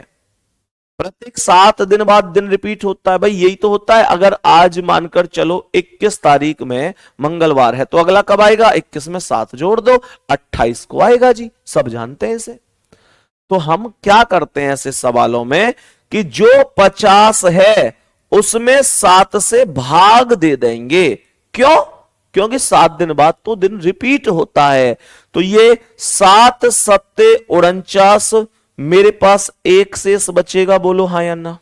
प्रत्येक 7 दिन बाद दिन रिपीट होता है, भाई यही तो होता है। अगर आज मानकर चलो 21 तारीख में मंगलवार है तो अगला कब आएगा, 21 में 7 जोड़ दो, 28 को आएगा जी, सब जानते हैं इसे। तो हम क्या करते हैं ऐसे सवालों में कि जो 50 है उसमें 7 से भाग दे देंगे, क्यों, क्योंकि 7 दिन बाद तो दिन रिपीट होता है। तो ये 7 सत्ते 49, मेरे पास एक शेष बचेगा, बोलो हाँ या ना।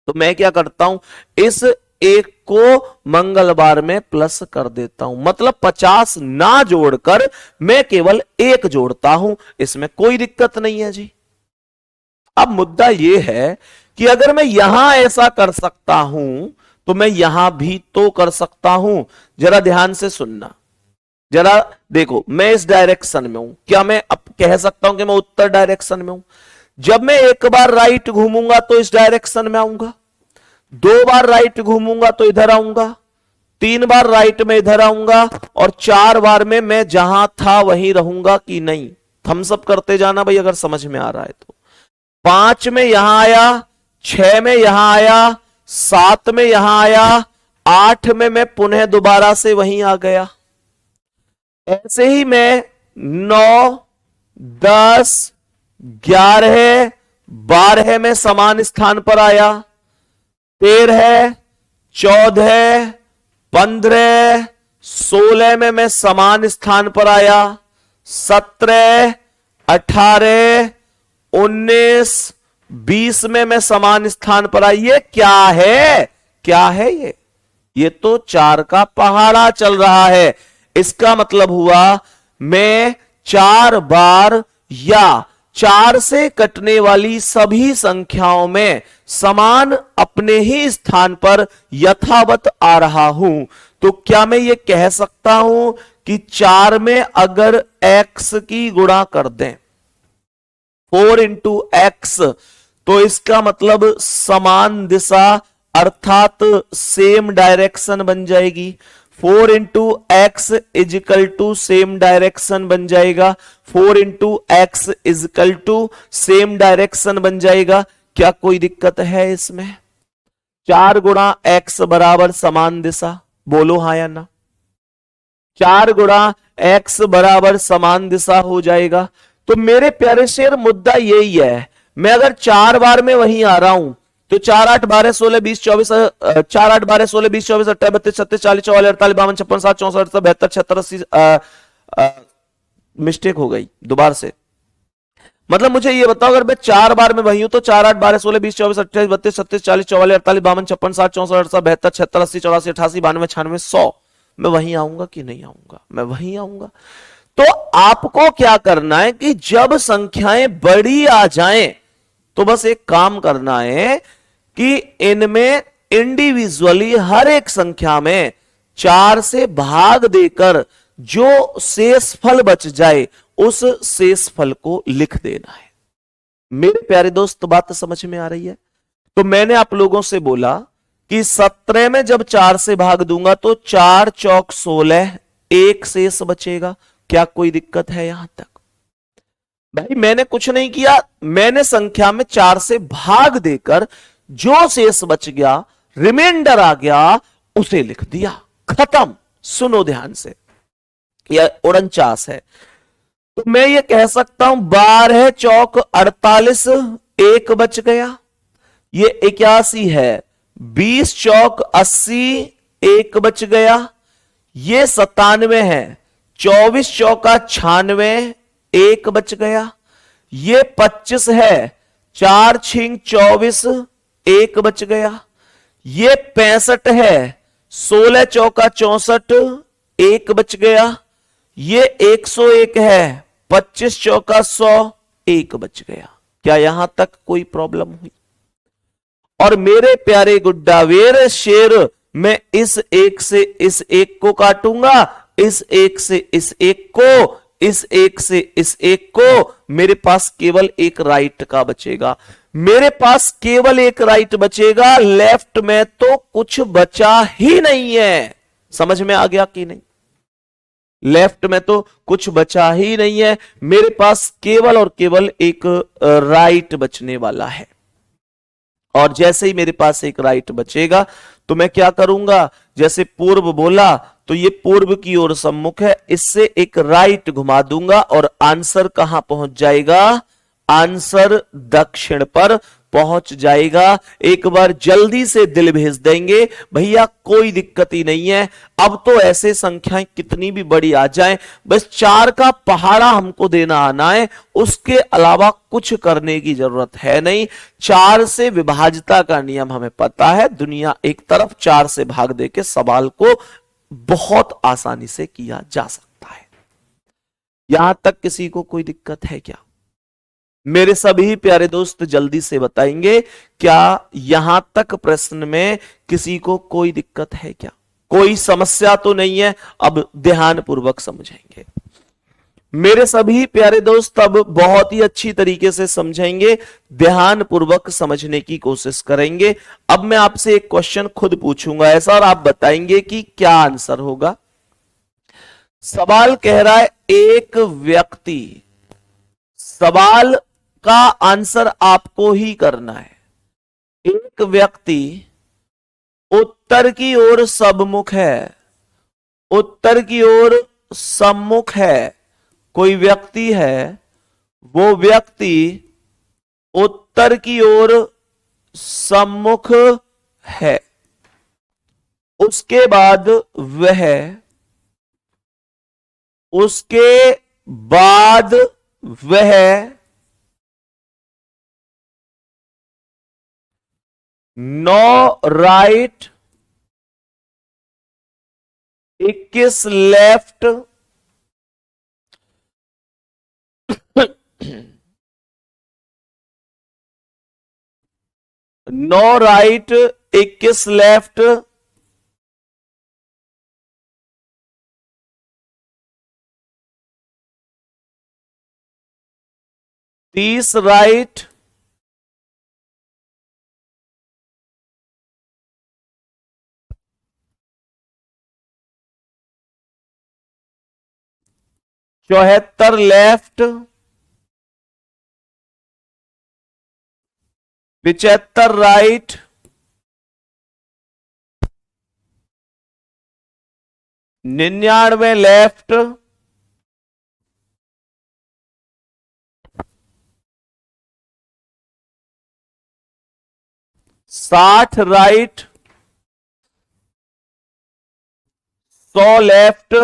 तो मैं क्या करता हूं, इस एक को मंगलवार में प्लस कर देता हूं, मतलब 50 ना जोड़कर मैं केवल एक जोड़ता हूं, इसमें कोई दिक्कत नहीं है जी। अब मुद्दा यह है कि अगर मैं यहां ऐसा कर सकता हूं तो मैं यहां भी तो कर सकता हूं। जरा ध्यान से सुनना, जरा देखो, मैं इस डायरेक्शन में हूं, क्या मैं अब कह सकता हूं कि मैं उत्तर डायरेक्शन में हूं? जब मैं एक बार राइट घूमूंगा तो इस डायरेक्शन में आऊंगा, 2 बार राइट घूमूंगा तो इधर आऊंगा, 3 बार राइट में इधर आऊंगा, और 4 बार में मैं जहां था वहीं रहूंगा कि नहीं। थम्स अप करते जाना भाई अगर समझ में आ रहा है तो। 5 में यहां आया, 6 में यहां आया, 7 में यहां आया, 8 में मैं पुनः दोबारा से वहीं आ गया। ऐसे ही मैं 9, 10, 11, 12 में समान स्थान पर आया, 13, 14, 15, 16 में मैं समान स्थान पर आया, 17, 18, 19, 20 में मैं समान स्थान पर आया। ये क्या है, क्या है ये तो 4 का पहाड़ा चल रहा है। इसका मतलब हुआ मैं 4 बार या 4 से कटने वाली सभी संख्याओं में समान अपने ही स्थान पर यथावत आ रहा हूं। तो क्या मैं ये कह सकता हूं कि 4 में अगर x की गुणा कर दें 4 इंटू एक्स, तो इसका मतलब समान दिशा अर्थात सेम डायरेक्शन बन जाएगी। 4 into X is equal to same direction बन जाएगा, 4 into X is equal to same direction बन जाएगा। क्या कोई दिक्कत है इसमें? 4 गुणा एक्स बराबर समान दिशा, बोलो हाँ या ना। 4 गुणा एक्स बराबर समान दिशा हो जाएगा। तो मेरे प्यारे शेर मुद्दा यही है, मैं अगर 4 बार में वहीं आ रहा हूं तो 4 8 12 16 20 24 4 8 12 16 20 24 28 32 36 40 44 48 52 56 57 64 72 76 80 मिस्टेक हो गई दोबारा से। मतलब मुझे ये बताओ, अगर मैं 4 बार में वही हूं तो 4 8 12 16 20 24 28 32 36 40 44 48 52 56 60 64 68 72 76 80 84 88 92 96 100 मैं वहीं आऊंगा कि नहीं आऊंगा? मैं वहीं आऊंगा। तो आपको क्या करना है कि जब संख्याएं बड़ी आ जाएं तो बस एक काम करना है कि इनमें इंडिविजुअली हर एक संख्या में 4 से भाग देकर जो शेष फल बच जाए उस शेष फल को लिख देना है। मेरे प्यारे दोस्त, बात समझ में आ रही है? तो मैंने आप लोगों से बोला कि 17 में जब 4 से भाग दूंगा तो 4 चौक 16, एक शेष बचेगा। क्या कोई दिक्कत है यहां तक? भाई मैंने कुछ नहीं किया, मैंने संख्या में 4 से भाग देकर जो शेष बच गया, रिमाइंडर आ गया, उसे लिख दिया, खत्म। सुनो ध्यान से, यह 49 है तो मैं ये कह सकता हूं 12 चौक 48, एक बच गया। ये 81 है, 20 चौक 80, एक बच गया। ये 97 है, 24 चौका 96, एक बच गया। ये 25 है, 4 छिंग 24, एक बच गया। ये 65 है, 16 चौका 64, एक बच गया। ये 101 है, 25 चौका 100, एक बच गया। क्या यहां तक कोई प्रॉब्लम हुई? और मेरे प्यारे गुड्डावेर शेर, मैं इस एक से इस एक को काटूंगा, इस एक से इस एक को, इस एक से इस एक को, मेरे पास केवल एक राइट का बचेगा। मेरे पास केवल एक राइट बचेगा, लेफ्ट में तो कुछ बचा ही नहीं है। समझ में आ गया कि नहीं? लेफ्ट में तो कुछ बचा ही नहीं है, मेरे पास केवल और केवल एक राइट बचने वाला है। और जैसे ही मेरे पास एक राइट बचेगा तो मैं क्या करूंगा, जैसे पूर्व बोला तो ये पूर्व की ओर सम्मुख है, इससे एक राइट घुमा दूंगा और आंसर कहां पहुंच जाएगा? आंसर दक्षिण पर पहुंच जाएगा। एक बार जल्दी से दिल भेज देंगे भैया, कोई दिक्कत ही नहीं है। अब तो ऐसे संख्याएं कितनी भी बड़ी आ जाएं, बस 4 का पहाड़ा हमको देना आना है, उसके अलावा कुछ करने की जरूरत है नहीं। 4 से विभाज्यता का नियम हमें पता है, दुनिया एक तरफ, 4 से भाग दे के सवाल को बहुत आसानी से किया जा सकता है। यहां तक किसी को कोई दिक्कत है क्या? मेरे सभी प्यारे दोस्त जल्दी से बताएंगे, क्या यहां तक प्रश्न में किसी को कोई दिक्कत है क्या? कोई समस्या तो नहीं है? अब ध्यान पूर्वक समझेंगे मेरे सभी प्यारे दोस्त, अब बहुत ही अच्छी तरीके से समझेंगे, ध्यान पूर्वक समझने की कोशिश करेंगे। अब मैं आपसे एक क्वेश्चन खुद पूछूंगा ऐसा, और आप बताएंगे कि क्या आंसर होगा। सवाल कह रहा है एक व्यक्ति, सवाल का आंसर आपको ही करना है। एक व्यक्ति उत्तर की ओर सबमुख है, उत्तर की ओर सम्मुख है। कोई व्यक्ति है, वो व्यक्ति उत्तर की ओर सम्मुख है। उसके बाद वह, उसके बाद वह 9 right 21 left 9 right 21 left 30 right 74 left 75 right 99 left 60 right 100 left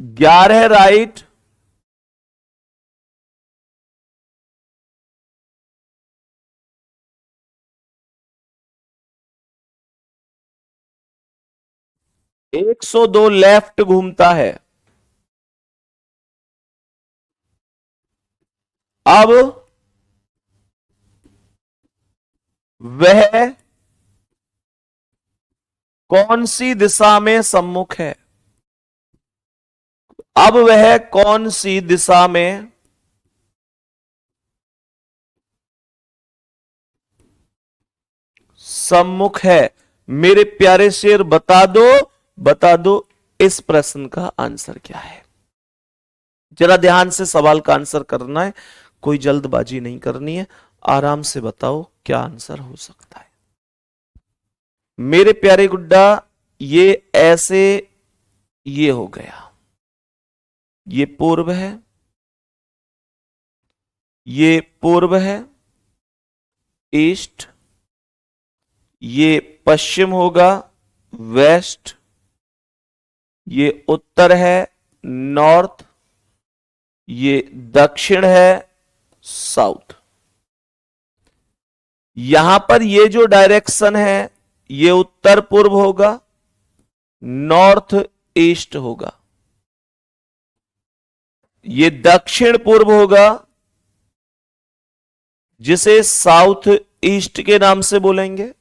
11 right, 102 left घूमता है। अब वह कौन सी दिशा में सम्मुख है? अब वह कौन सी दिशा में सम्मुख है? मेरे प्यारे शेर बता दो, बता दो इस प्रश्न का आंसर क्या है। जरा ध्यान से सवाल का आंसर करना है, कोई जल्दबाजी नहीं करनी है, आराम से बताओ क्या आंसर हो सकता है। मेरे प्यारे गुड्डा, ये ऐसे, ये हो गया, ये पूर्व है, ये पूर्व है, ईस्ट, ये पश्चिम होगा, वेस्ट, ये उत्तर है, नॉर्थ, ये दक्षिण है, साउथ। यहां पर ये जो डायरेक्शन है ये उत्तर पूर्व होगा, नॉर्थ ईस्ट होगा, ये दक्षिण पूर्व होगा जिसे साउथ ईस्ट के नाम से बोलेंगे,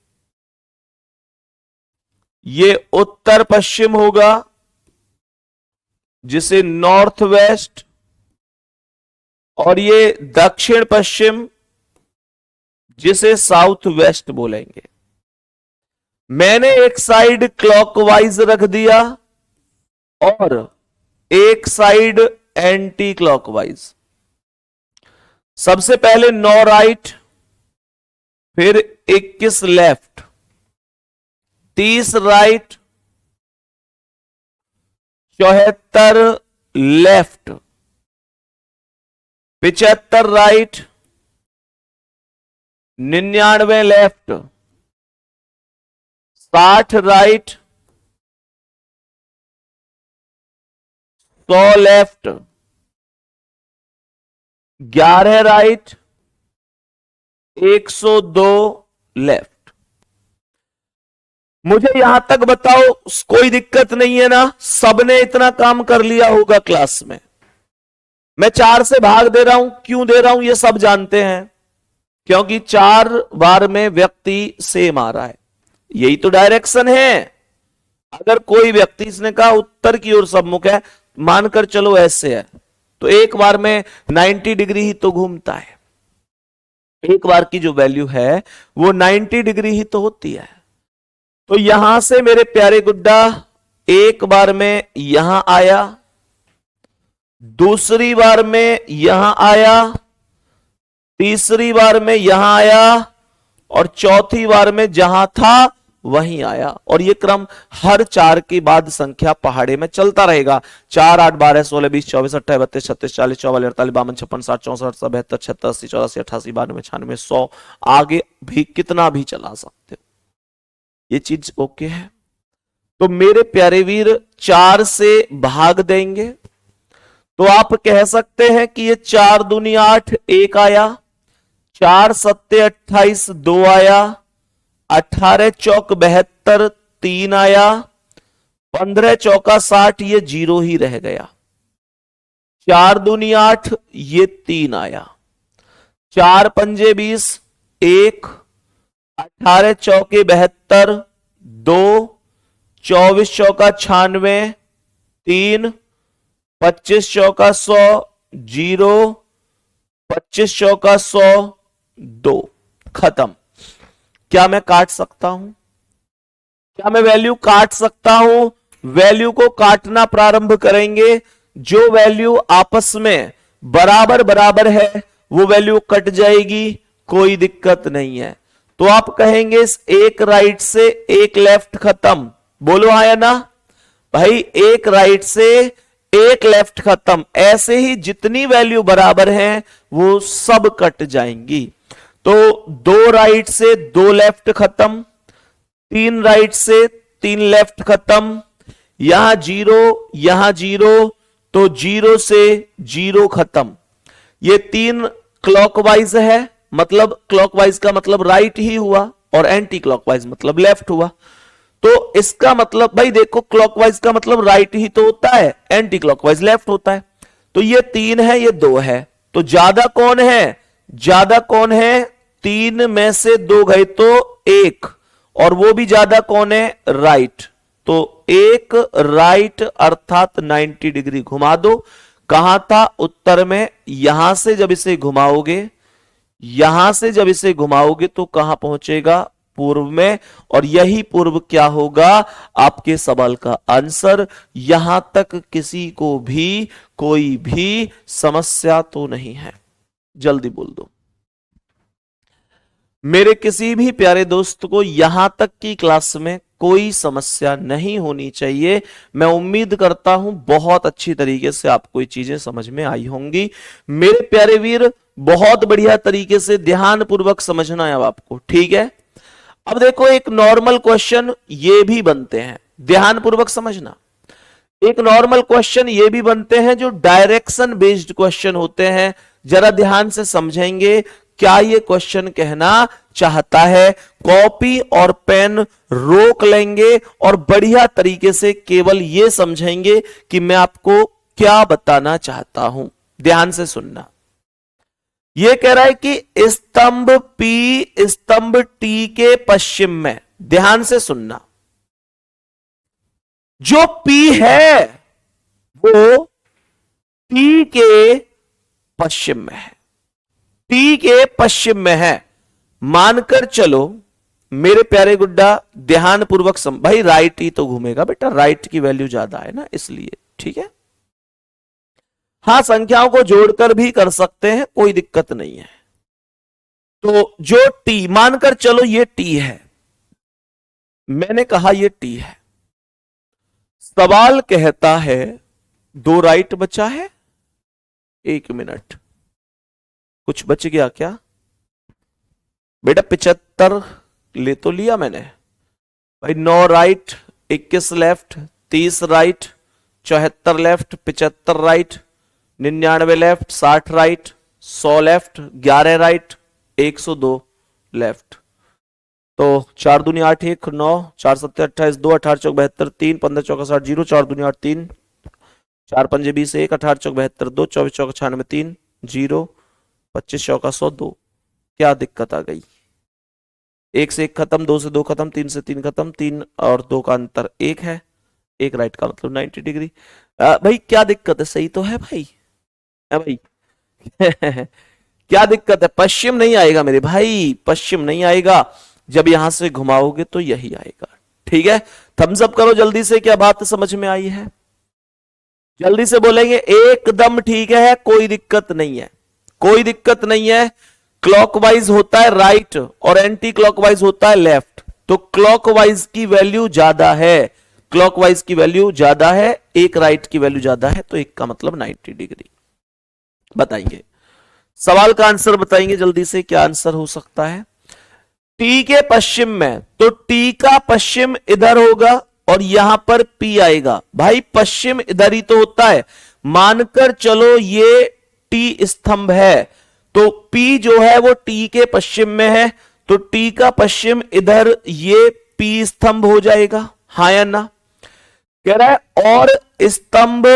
ये उत्तर पश्चिम होगा जिसे नॉर्थ वेस्ट, और ये दक्षिण पश्चिम जिसे साउथ वेस्ट बोलेंगे। मैंने एक साइड क्लॉकवाइज रख दिया और एक साइड एंटी क्लॉकवाइज। सबसे पहले 9 राइट, फिर 21 left, 30 right, 74 left, 75 right, 99 left, 60 right, 100 left, 11 right, 102 left. मुझे यहां तक बताओ, कोई दिक्कत नहीं है ना? सबने इतना काम कर लिया होगा क्लास में। मैं 4 से भाग दे रहा हूं, क्यों दे रहा हूं ये सब जानते हैं, क्योंकि 4 बार में व्यक्ति सेम आ रहा है, यही तो डायरेक्शन है। अगर कोई व्यक्ति, इसने कहा उत्तर की ओर सम्मुख है, मानकर चलो ऐसे है, तो एक बार में 90 डिग्री ही तो घूमता है। एक बार की जो वैल्यू है वो 90 डिग्री ही तो होती है। तो यहां से मेरे प्यारे गुड्डा एक बार में यहां आया, दूसरी बार में यहां आया, तीसरी बार में यहां आया, और चौथी बार में जहां था वहीं आया। और ये क्रम हर 4 के बाद संख्या पहाड़े में चलता रहेगा। 4, 8, 12, 16, 20, 24, 28, 32, 36, 40, 44, 48, 52, 56, 60, 64, 72, 76, 80, 84, 88, 92, 96, 100, आगे भी कितना भी चला सकते हो। ये चीज ओके है? तो मेरे प्यारे वीर 4 से भाग देंगे तो आप कह सकते हैं कि ये 4 दूनी 8, 1 आया, 4 सत्ते 28, 2 आया, 18 चौक 72, 3 आया, 15 चौका 60, ये 0 ही रह गया। 4 दूनी 8, ये 3 आया, 4 पंजे 20, 1, 18 चौके 72, 2, 24 चौका 96, 3, 25 चौका 100, 0, 25 चौका 100, 2, खत्म। क्या मैं काट सकता हूं? क्या मैं वैल्यू काट सकता हूं? वैल्यू को काटना प्रारंभ करेंगे। जो वैल्यू आपस में बराबर बराबर है वो वैल्यू कट जाएगी, कोई दिक्कत नहीं है। तो आप कहेंगे एक राइट से एक लेफ्ट खत्म, बोलो हाँ या ना? भाई एक राइट से एक लेफ्ट खत्म, ऐसे ही जितनी वैल्यू बराबर हैं वो सब कट जाएंगी। तो 2 राइट से 2 लेफ्ट खत्म, 3 राइट से 3 लेफ्ट खत्म, यहां 0, यहां 0, तो 0 से 0 खत्म। ये 3 क्लॉकवाइज है, मतलब क्लॉकवाइज का मतलब राइट ही हुआ, और एंटी क्लॉकवाइज मतलब लेफ्ट हुआ। तो इसका मतलब भाई देखो, क्लॉकवाइज का मतलब राइट ही तो होता है, एंटी क्लॉकवाइज लेफ्ट होता है। तो ये 3 है, ये 2 है, तो ज्यादा कौन है? ज्यादा कौन है? 3 में से 2 गए तो 1, और वो भी ज्यादा कौन है? राइट। तो 1 राइट अर्थात 90 डिग्री घुमा दो। कहां था? उत्तर में। यहां से जब इसे घुमाओगे, यहां से जब इसे घुमाओगे तो कहां पहुंचेगा? पूर्व में। और यही पूर्व क्या होगा? आपके सवाल का आंसर। यहां तक किसी को भी कोई भी समस्या तो नहीं है? जल्दी बोल दो मेरे किसी भी प्यारे दोस्त को यहां तक की क्लास में कोई समस्या नहीं होनी चाहिए। मैं उम्मीद करता हूं बहुत अच्छी तरीके से आपको ये चीजें समझ में आई होंगी। मेरे प्यारे वीर, बहुत बढ़िया तरीके से ध्यान पूर्वक समझना है अब आपको, ठीक है? अब देखो, एक नॉर्मल क्वेश्चन ये भी बनते हैं, ध्यान पूर्वक समझना। एक नॉर्मल क्वेश्चन ये भी बनते हैं जो डायरेक्शन बेस्ड क्वेश्चन होते हैं। जरा ध्यान से समझेंगे क्या ये क्वेश्चन कहना चाहता है। कॉपी और पेन रोक लेंगे और बढ़िया तरीके से केवल ये समझेंगे कि मैं आपको क्या बताना चाहता हूं। ध्यान से सुनना। यह कह रहा है कि स्तंभ P स्तंभ T के पश्चिम में, ध्यान से सुनना, जो P है वो T के पश्चिम में है, T के पश्चिम में है। मानकर चलो मेरे प्यारे गुड्डा, ध्यान पूर्वक भाई राइट ही तो घूमेगा बेटा, राइट की वैल्यू ज्यादा है ना, इसलिए ठीक है। हां, संख्याओं को जोड़कर भी कर सकते हैं, कोई दिक्कत नहीं है। तो जो T, मानकर चलो ये T है, मैंने कहा ये T है। सवाल कहता है 2 राइट बचा है। 1 मिनट, कुछ बच गया क्या बेटा? 75 ले तो लिया मैंने भाई। 9 right, 21 left, 30 right, 74 left, 75 right, 99 left, 60 right, 100 left, 11 right, 102 left. तो 4 दूनी 8, 1 9, 4 7 28, 2 18 चौक 72, 3 15 चौका 60, 0, 4 दूनी 8 3, 4 5 20 1, 18 चौक 72, 2 24 चौका 96 3, 0, 25 चौका 102। क्या दिक्कत आ गई? 1 से 1 खत्म, 2 से 2 खत्म, 3 से 3 खत्म, 3 और 2 का अंतर 1 है। 1 राइट का मतलब 90 डिग्री। भाई क्या दिक्कत है? सही तो है भाई, है भाई? क्या दिक्कत है? पश्चिम नहीं आएगा मेरे भाई, पश्चिम नहीं आएगा। जब यहां से घुमाओगे तो यही आएगा, ठीक है? थम्स अप करो जल्दी से, क्या बात समझ में आई है? जल्दी से बोलेंगे एकदम ठीक है, कोई दिक्कत नहीं है, कोई दिक्कत नहीं है। क्लॉकवाइज होता है राइट और एंटी क्लॉकवाइज होता है लेफ्ट। तो क्लॉकवाइज की वैल्यू ज्यादा है, क्लॉकवाइज की वैल्यू ज्यादा है, 1 राइट की वैल्यू ज्यादा है, तो 1 का मतलब 90 डिग्री। बताइए, सवाल का आंसर बताएंगे जल्दी से, क्या आंसर हो सकता है? T के पश्चिम में, तो T का पश्चिम इधर होगा और यहां पर P आएगा। भाई पश्चिम इधर ही तो होता है। मानकर चलो ये T स्तंभ है, तो P जो है वो T के पश्चिम में है, तो T का पश्चिम इधर ये P स्तंभ हो जाएगा, हाँ या ना? कह रहा है और स्तंभ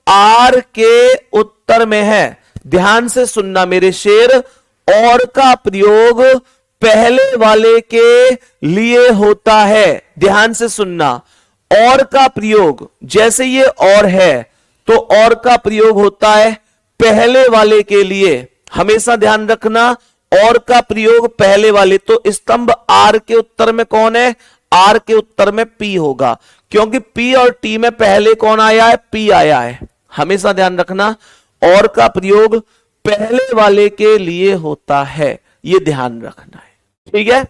R के उत्तर में है। ध्यान से सुनना मेरे शेर, और का प्रयोग पहले वाले के लिए होता है। ध्यान से सुनना, और का प्रयोग, जैसे ये और है तो और का प्रयोग होता है पहले वाले के लिए। हमेशा ध्यान रखना, और का प्रयोग पहले वाले। तो स्तंभ R के उत्तर में कौन है? R के उत्तर में P होगा, क्योंकि P और T में पहले कौन आया है? P आया है। हमेशा ध्यान रखना, और का प्रयोग पहले वाले के लिए होता है, यह ध्यान रखना है, ठीक है?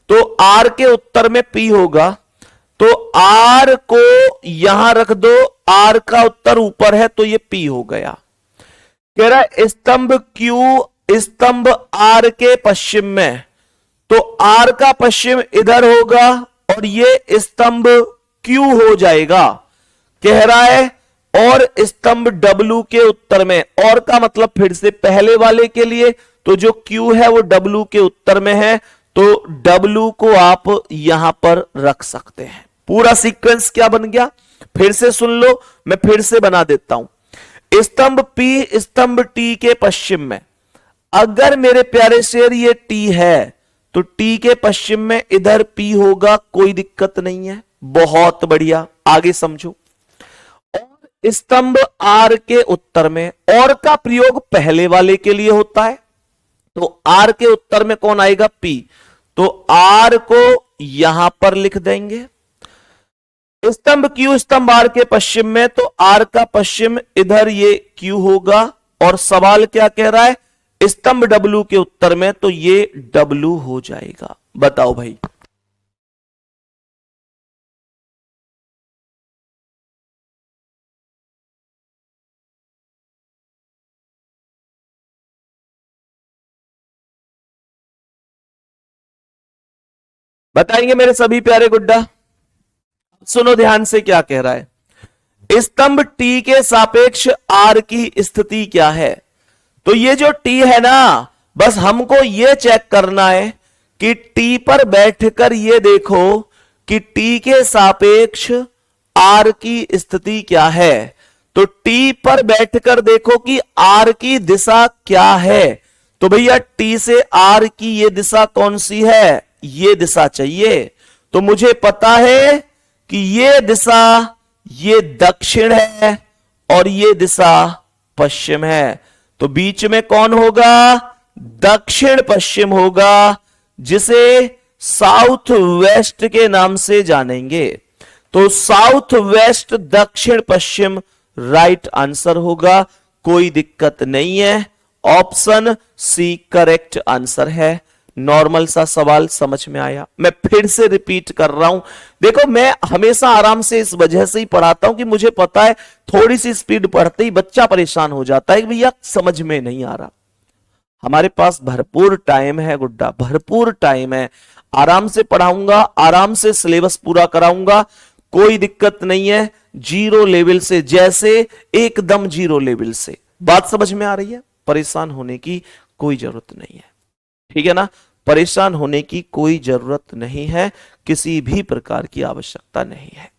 तो R के उत्तर में P होगा, तो R को यहां रख दो, R का उत्तर ऊपर है तो ये P हो गया। कह रहा है स्तंभ Q स्तंभ R के पश्चिम में, तो R का पश्चिम इधर होगा और ये स्तंभ Q हो जाएगा। कह रहा है और स्तंभ W के उत्तर में, और का मतलब फिर से पहले वाले के लिए, तो जो Q है वो W के उत्तर में है, तो W को आप यहां पर रख सकते हैं। पूरा सीक्वेंस क्या बन गया, फिर से सुन लो, मैं फिर से बना देता हूं। स्तंभ P स्तंभ T के पश्चिम में, अगर मेरे प्यारे शेर ये T है तो T के पश्चिम में इधर P होगा, कोई दिक्कत नहीं है, बहुत बढ़िया, आगे समझो। और स्तंभ R के उत्तर में, और का प्रयोग पहले वाले के लिए होता है, तो R के उत्तर में कौन आएगा, P, तो R को यहां पर लिख देंगे। स्तंभ Q स्तंभ R के पश्चिम में, तो R का पश्चिम इधर ये Q होगा, और सवाल क्या कह रहा है, स्तंभ W के उत्तर में, तो ये W हो जाएगा। बताओ भाई, बताएंगे मेरे सभी प्यारे गुड्डा। सुनो ध्यान से क्या कह रहा है, स्तंभ T के सापेक्ष R की स्थिति क्या है। तो ये जो T है ना, बस हमको ये चेक करना है कि T पर बैठकर ये देखो कि T के सापेक्ष R की स्थिति क्या है। तो T पर बैठकर देखो कि R की दिशा क्या है। तो भैया T से R की ये दिशा कौन सी है, ये दिशा चाहिए। तो मुझे पता है कि ये दिशा, ये दक्षिण है और ये दिशा पश्चिम है, तो बीच में कौन होगा, दक्षिण पश्चिम होगा, जिसे साउथ वेस्ट के नाम से जानेंगे। तो साउथ वेस्ट दक्षिण पश्चिम राइट आंसर होगा, कोई दिक्कत नहीं है, ऑप्शन सी करेक्ट आंसर है। नॉर्मल सा सवाल समझ में आया। मैं फिर से रिपीट कर रहा हूं, देखो मैं हमेशा आराम से इस वजह से ही पढ़ाता हूं कि मुझे पता है थोड़ी सी स्पीड पढ़ते ही बच्चा परेशान हो जाता है, भैया समझ में नहीं आ रहा। हमारे पास भरपूर टाइम है गुड्डा, भरपूर टाइम है, आराम से पढ़ाऊंगा, आराम से सिलेबस पूरा कराऊंगा, कोई दिक्कत नहीं है। जीरो लेवल से, जैसे एकदम जीरो लेवल से। बात समझ में आ रही है, परेशान होने की कोई जरूरत नहीं है, ठीक है ना, परेशान होने की कोई जरूरत नहीं है, किसी भी प्रकार की आवश्यकता नहीं है।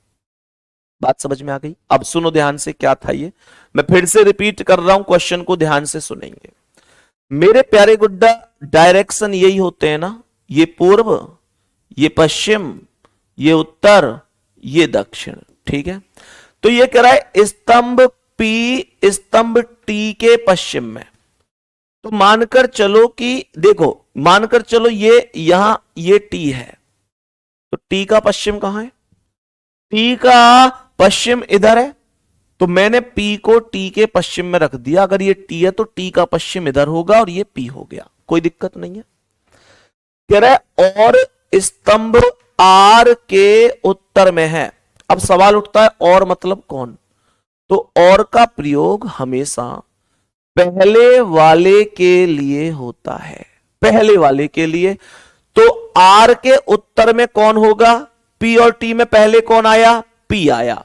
बात समझ में आ गई। अब सुनो ध्यान से क्या था ये, मैं फिर से रिपीट कर रहा हूं, क्वेश्चन को ध्यान से सुनेंगे मेरे प्यारे गुड्डा। डायरेक्शन यही होते हैं ना, ये पूर्व, ये पश्चिम, ये उत्तर, ये दक्षिण, ठीक है। तो ये कह रहा है स्तंभ P स्तंभ T के पश्चिम में, तो मानकर चलो कि देखो, मानकर चलो ये यहां ये T है, तो T का पश्चिम कहां है, T का पश्चिम इधर है, तो मैंने P को T के पश्चिम में रख दिया। अगर ये T है तो T का पश्चिम इधर होगा और ये P हो गया, कोई दिक्कत नहीं है। कह रहा है और स्तंभ R के उत्तर में है। अब सवाल उठता है और मतलब कौन, तो और का प्रयोग हमेशा पहले वाले के लिए होता है, पहले वाले के लिए। तो R के उत्तर में कौन होगा, P और T में पहले कौन आया, P आया,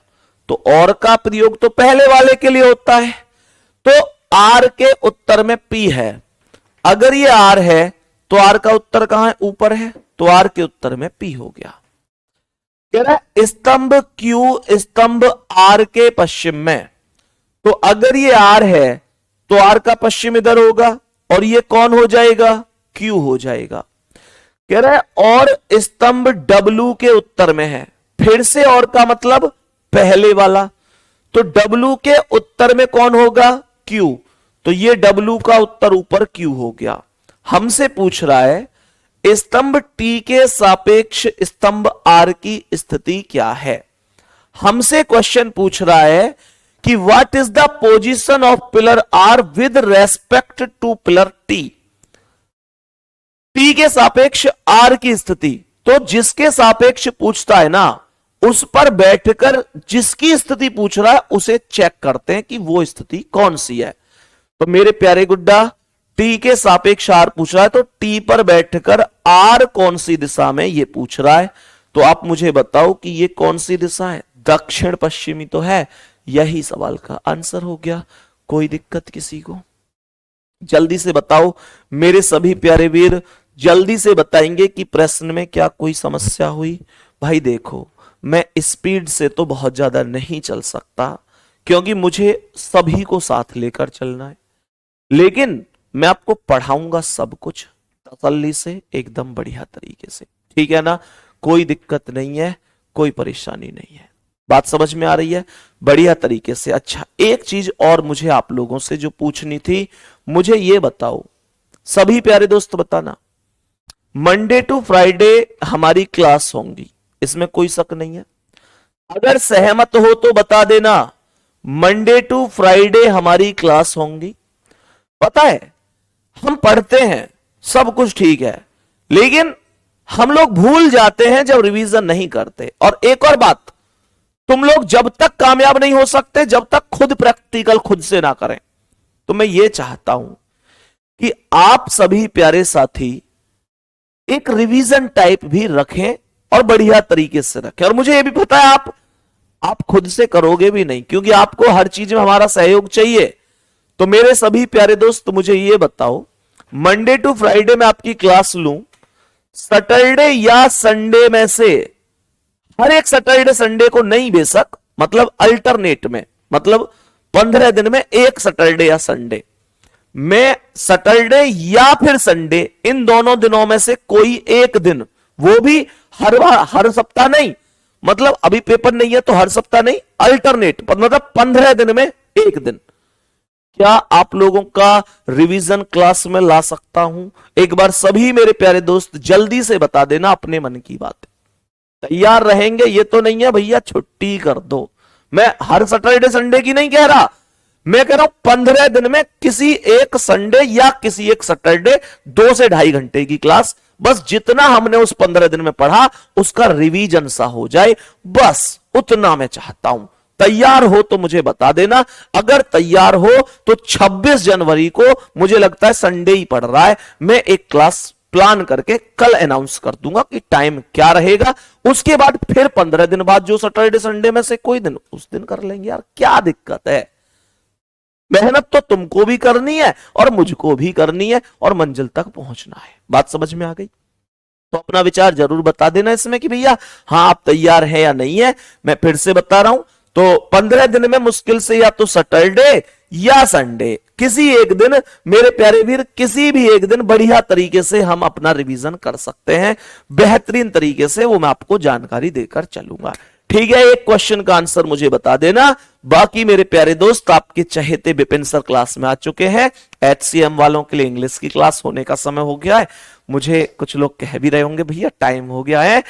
तो और का प्रयोग तो पहले वाले के लिए होता है। तो R के उत्तर में P है, अगर ये R है तो R का उत्तर कहां है, ऊपर है, तो R के उत्तर में P हो गया। कह रहा है स्तंभ Q स्तंभ R के पश्चिम में, तो अगर ये R है तो R का पश्चिम इधर होगा और ये कौन हो जाएगा, Q हो जाएगा। कह रहा है और स्तंभ W के उत्तर में है, फिर से और का मतलब पहले वाला, तो W के उत्तर में कौन होगा, Q, तो ये W का उत्तर ऊपर Q हो गया। हमसे पूछ रहा है स्तंभ T के सापेक्ष स्तंभ R की स्थिति क्या है। हमसे क्वेश्चन पूछ रहा है कि what is the position of pillar R with respect to pillar T। T के सापेक्ष R की स्थिति, तो जिसके सापेक्ष पूछता है ना, उस पर बैठकर जिसकी स्थिति पूछ रहा है उसे चेक करते हैं कि वो स्थिति कौन सी है। तो मेरे प्यारे गुड्डा, T के सापेक्ष R पूछ रहा है, तो T पर बैठकर R कौन सी दिशा में ये पूछ रहा है। तो आप मुझे बताओ कि ये कौन सी दिशा है, दक्षिण पश्चिमी तो है, यही सवाल का आंसर हो गया। कोई दिक्कत किसी को? जल्दी से बताओ मेरे सभी प्यारे वीर, जल्दी से बताएंगे कि प्रश्न में क्या कोई समस्या हुई। भाई देखो, मैं स्पीड से तो बहुत ज्यादा नहीं चल सकता क्योंकि मुझे सभी को साथ लेकर चलना है, लेकिन मैं आपको पढ़ाऊंगा सब कुछ तसल्ली से, एकदम बढ़िया तरीके से, ठीक है ना? कोई दिक्कत नहीं है, कोई परेशानी नहीं है। बात समझ में आ रही है? बढ़िया तरीके से। अच्छा, एक चीज और मुझे आप लोगों से जो पूछनी थी, मुझे ये बताओ सभी प्यारे दोस्त, बताना, मंडे टू फ्राइडे हमारी क्लास होंगी, इसमें कोई शक नहीं है? अगर सहमत हो तो बता देना, मंडे टू फ्राइडे हमारी क्लास होंगी। पता है, हम पढ़ते हैं, सब कुछ ठीक है, लेकिन हम लोग भूल जाते हैं जब रिवीजन नहीं करते। और एक और बात, तुम लोग जब तक कामयाब नहीं हो सकते जब तक खुद प्रैक्टिकल खुद से ना करें। तो मैं ये चाहता हूं कि आप सभी प्यारे साथी एक रिवीजन टाइप भी रखें और बढ़िया तरीके से रखें। और मुझे ये भी पता है आप खुद से करोगे भी नहीं, क्योंकि आपको हर चीज में हमारा सहयोग चाहिए। तो मेरे सभी प्यारे दोस्त, मुझे ये बताओ, मंडे टू फ्राइडे में आपकी क्लास लूं, सैटरडे या संडे में से हर एक सैटरडे संडे को नहीं, बेशक मतलब अल्टरनेट में, मतलब 15 दिन में एक सैटरडे या संडे, मैं सैटरडे या फिर संडे, इन दोनों दिनों में से कोई एक दिन, वो भी हर सप्ताह नहीं, मतलब अभी पेपर नहीं है तो हर सप्ताह नहीं, अल्टरनेट, मतलब 15 दिन में एक दिन, क्या आप लोगों का रिवीजन क्लास में ला सकता हूं? एक बार सभी मेरे प्यारे दोस्त जल्दी से बता देना अपने मन की बात। तैयार रहेंगे? ये तो नहीं है भैया छुट्टी कर दो। मैं हर सैटरडे संडे की नहीं कह रहा, मैं कह रहा हूं 15 दिन में किसी एक संडे या किसी एक सैटरडे 2 से 2.5 घंटे की क्लास, बस जितना हमने उस 15 दिन में पढ़ा उसका रिवीजन सा हो जाए, बस उतना मैं चाहता हूं। तैयार हो तो मुझे बता देना। अगर तैयार हो तो 26 जनवरी को, मुझे लगता है संडे ही पड़ रहा है, मैं एक क्लास प्लान करके कल अनाउंस कर दूंगा कि टाइम क्या रहेगा। उसके बाद फिर 15 दिन बाद जो सैटरडे संडे में से कोई दिन, उस दिन कर लेंगे यार, क्या दिक्कत है? मेहनत तो तुमको भी करनी है और मुझको भी करनी है और मंजिल तक पहुंचना है। बात समझ में आ गई? तो अपना विचार जरूर बता देना इसमें कि भैया हाँ आप तैयार है या नहीं है। मैं फिर से बता रहा हूं, तो 15 दिन में मुश्किल से या तो सैटरडे या संडे, किसी एक दिन मेरे प्यारे वीर, किसी भी एक दिन बढ़िया तरीके से हम अपना रिवीजन कर सकते हैं, बेहतरीन तरीके से, वो मैं आपको जानकारी देकर चलूंगा। ठीक है, एक क्वेश्चन का आंसर मुझे बता देना। बाकी मेरे प्यारे दोस्त, आपके चहेते विपिन सर क्लास में आ चुके हैं। HCM वालों के लिए इंग्लिश की क्लास होने का समय हो गया है। मुझे कुछ लोग कह भी रहे होंगे भैया टाइम हो गया है,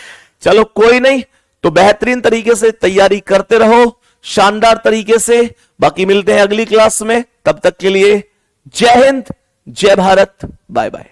चलो कोई नहीं, तो बेहतरीन तरीके से तैयारी करते रहो, शानदार तरीके से। बाकी मिलते हैं अगली क्लास में, तब तक के लिए जय हिंद, जय भारत, बाय बाय।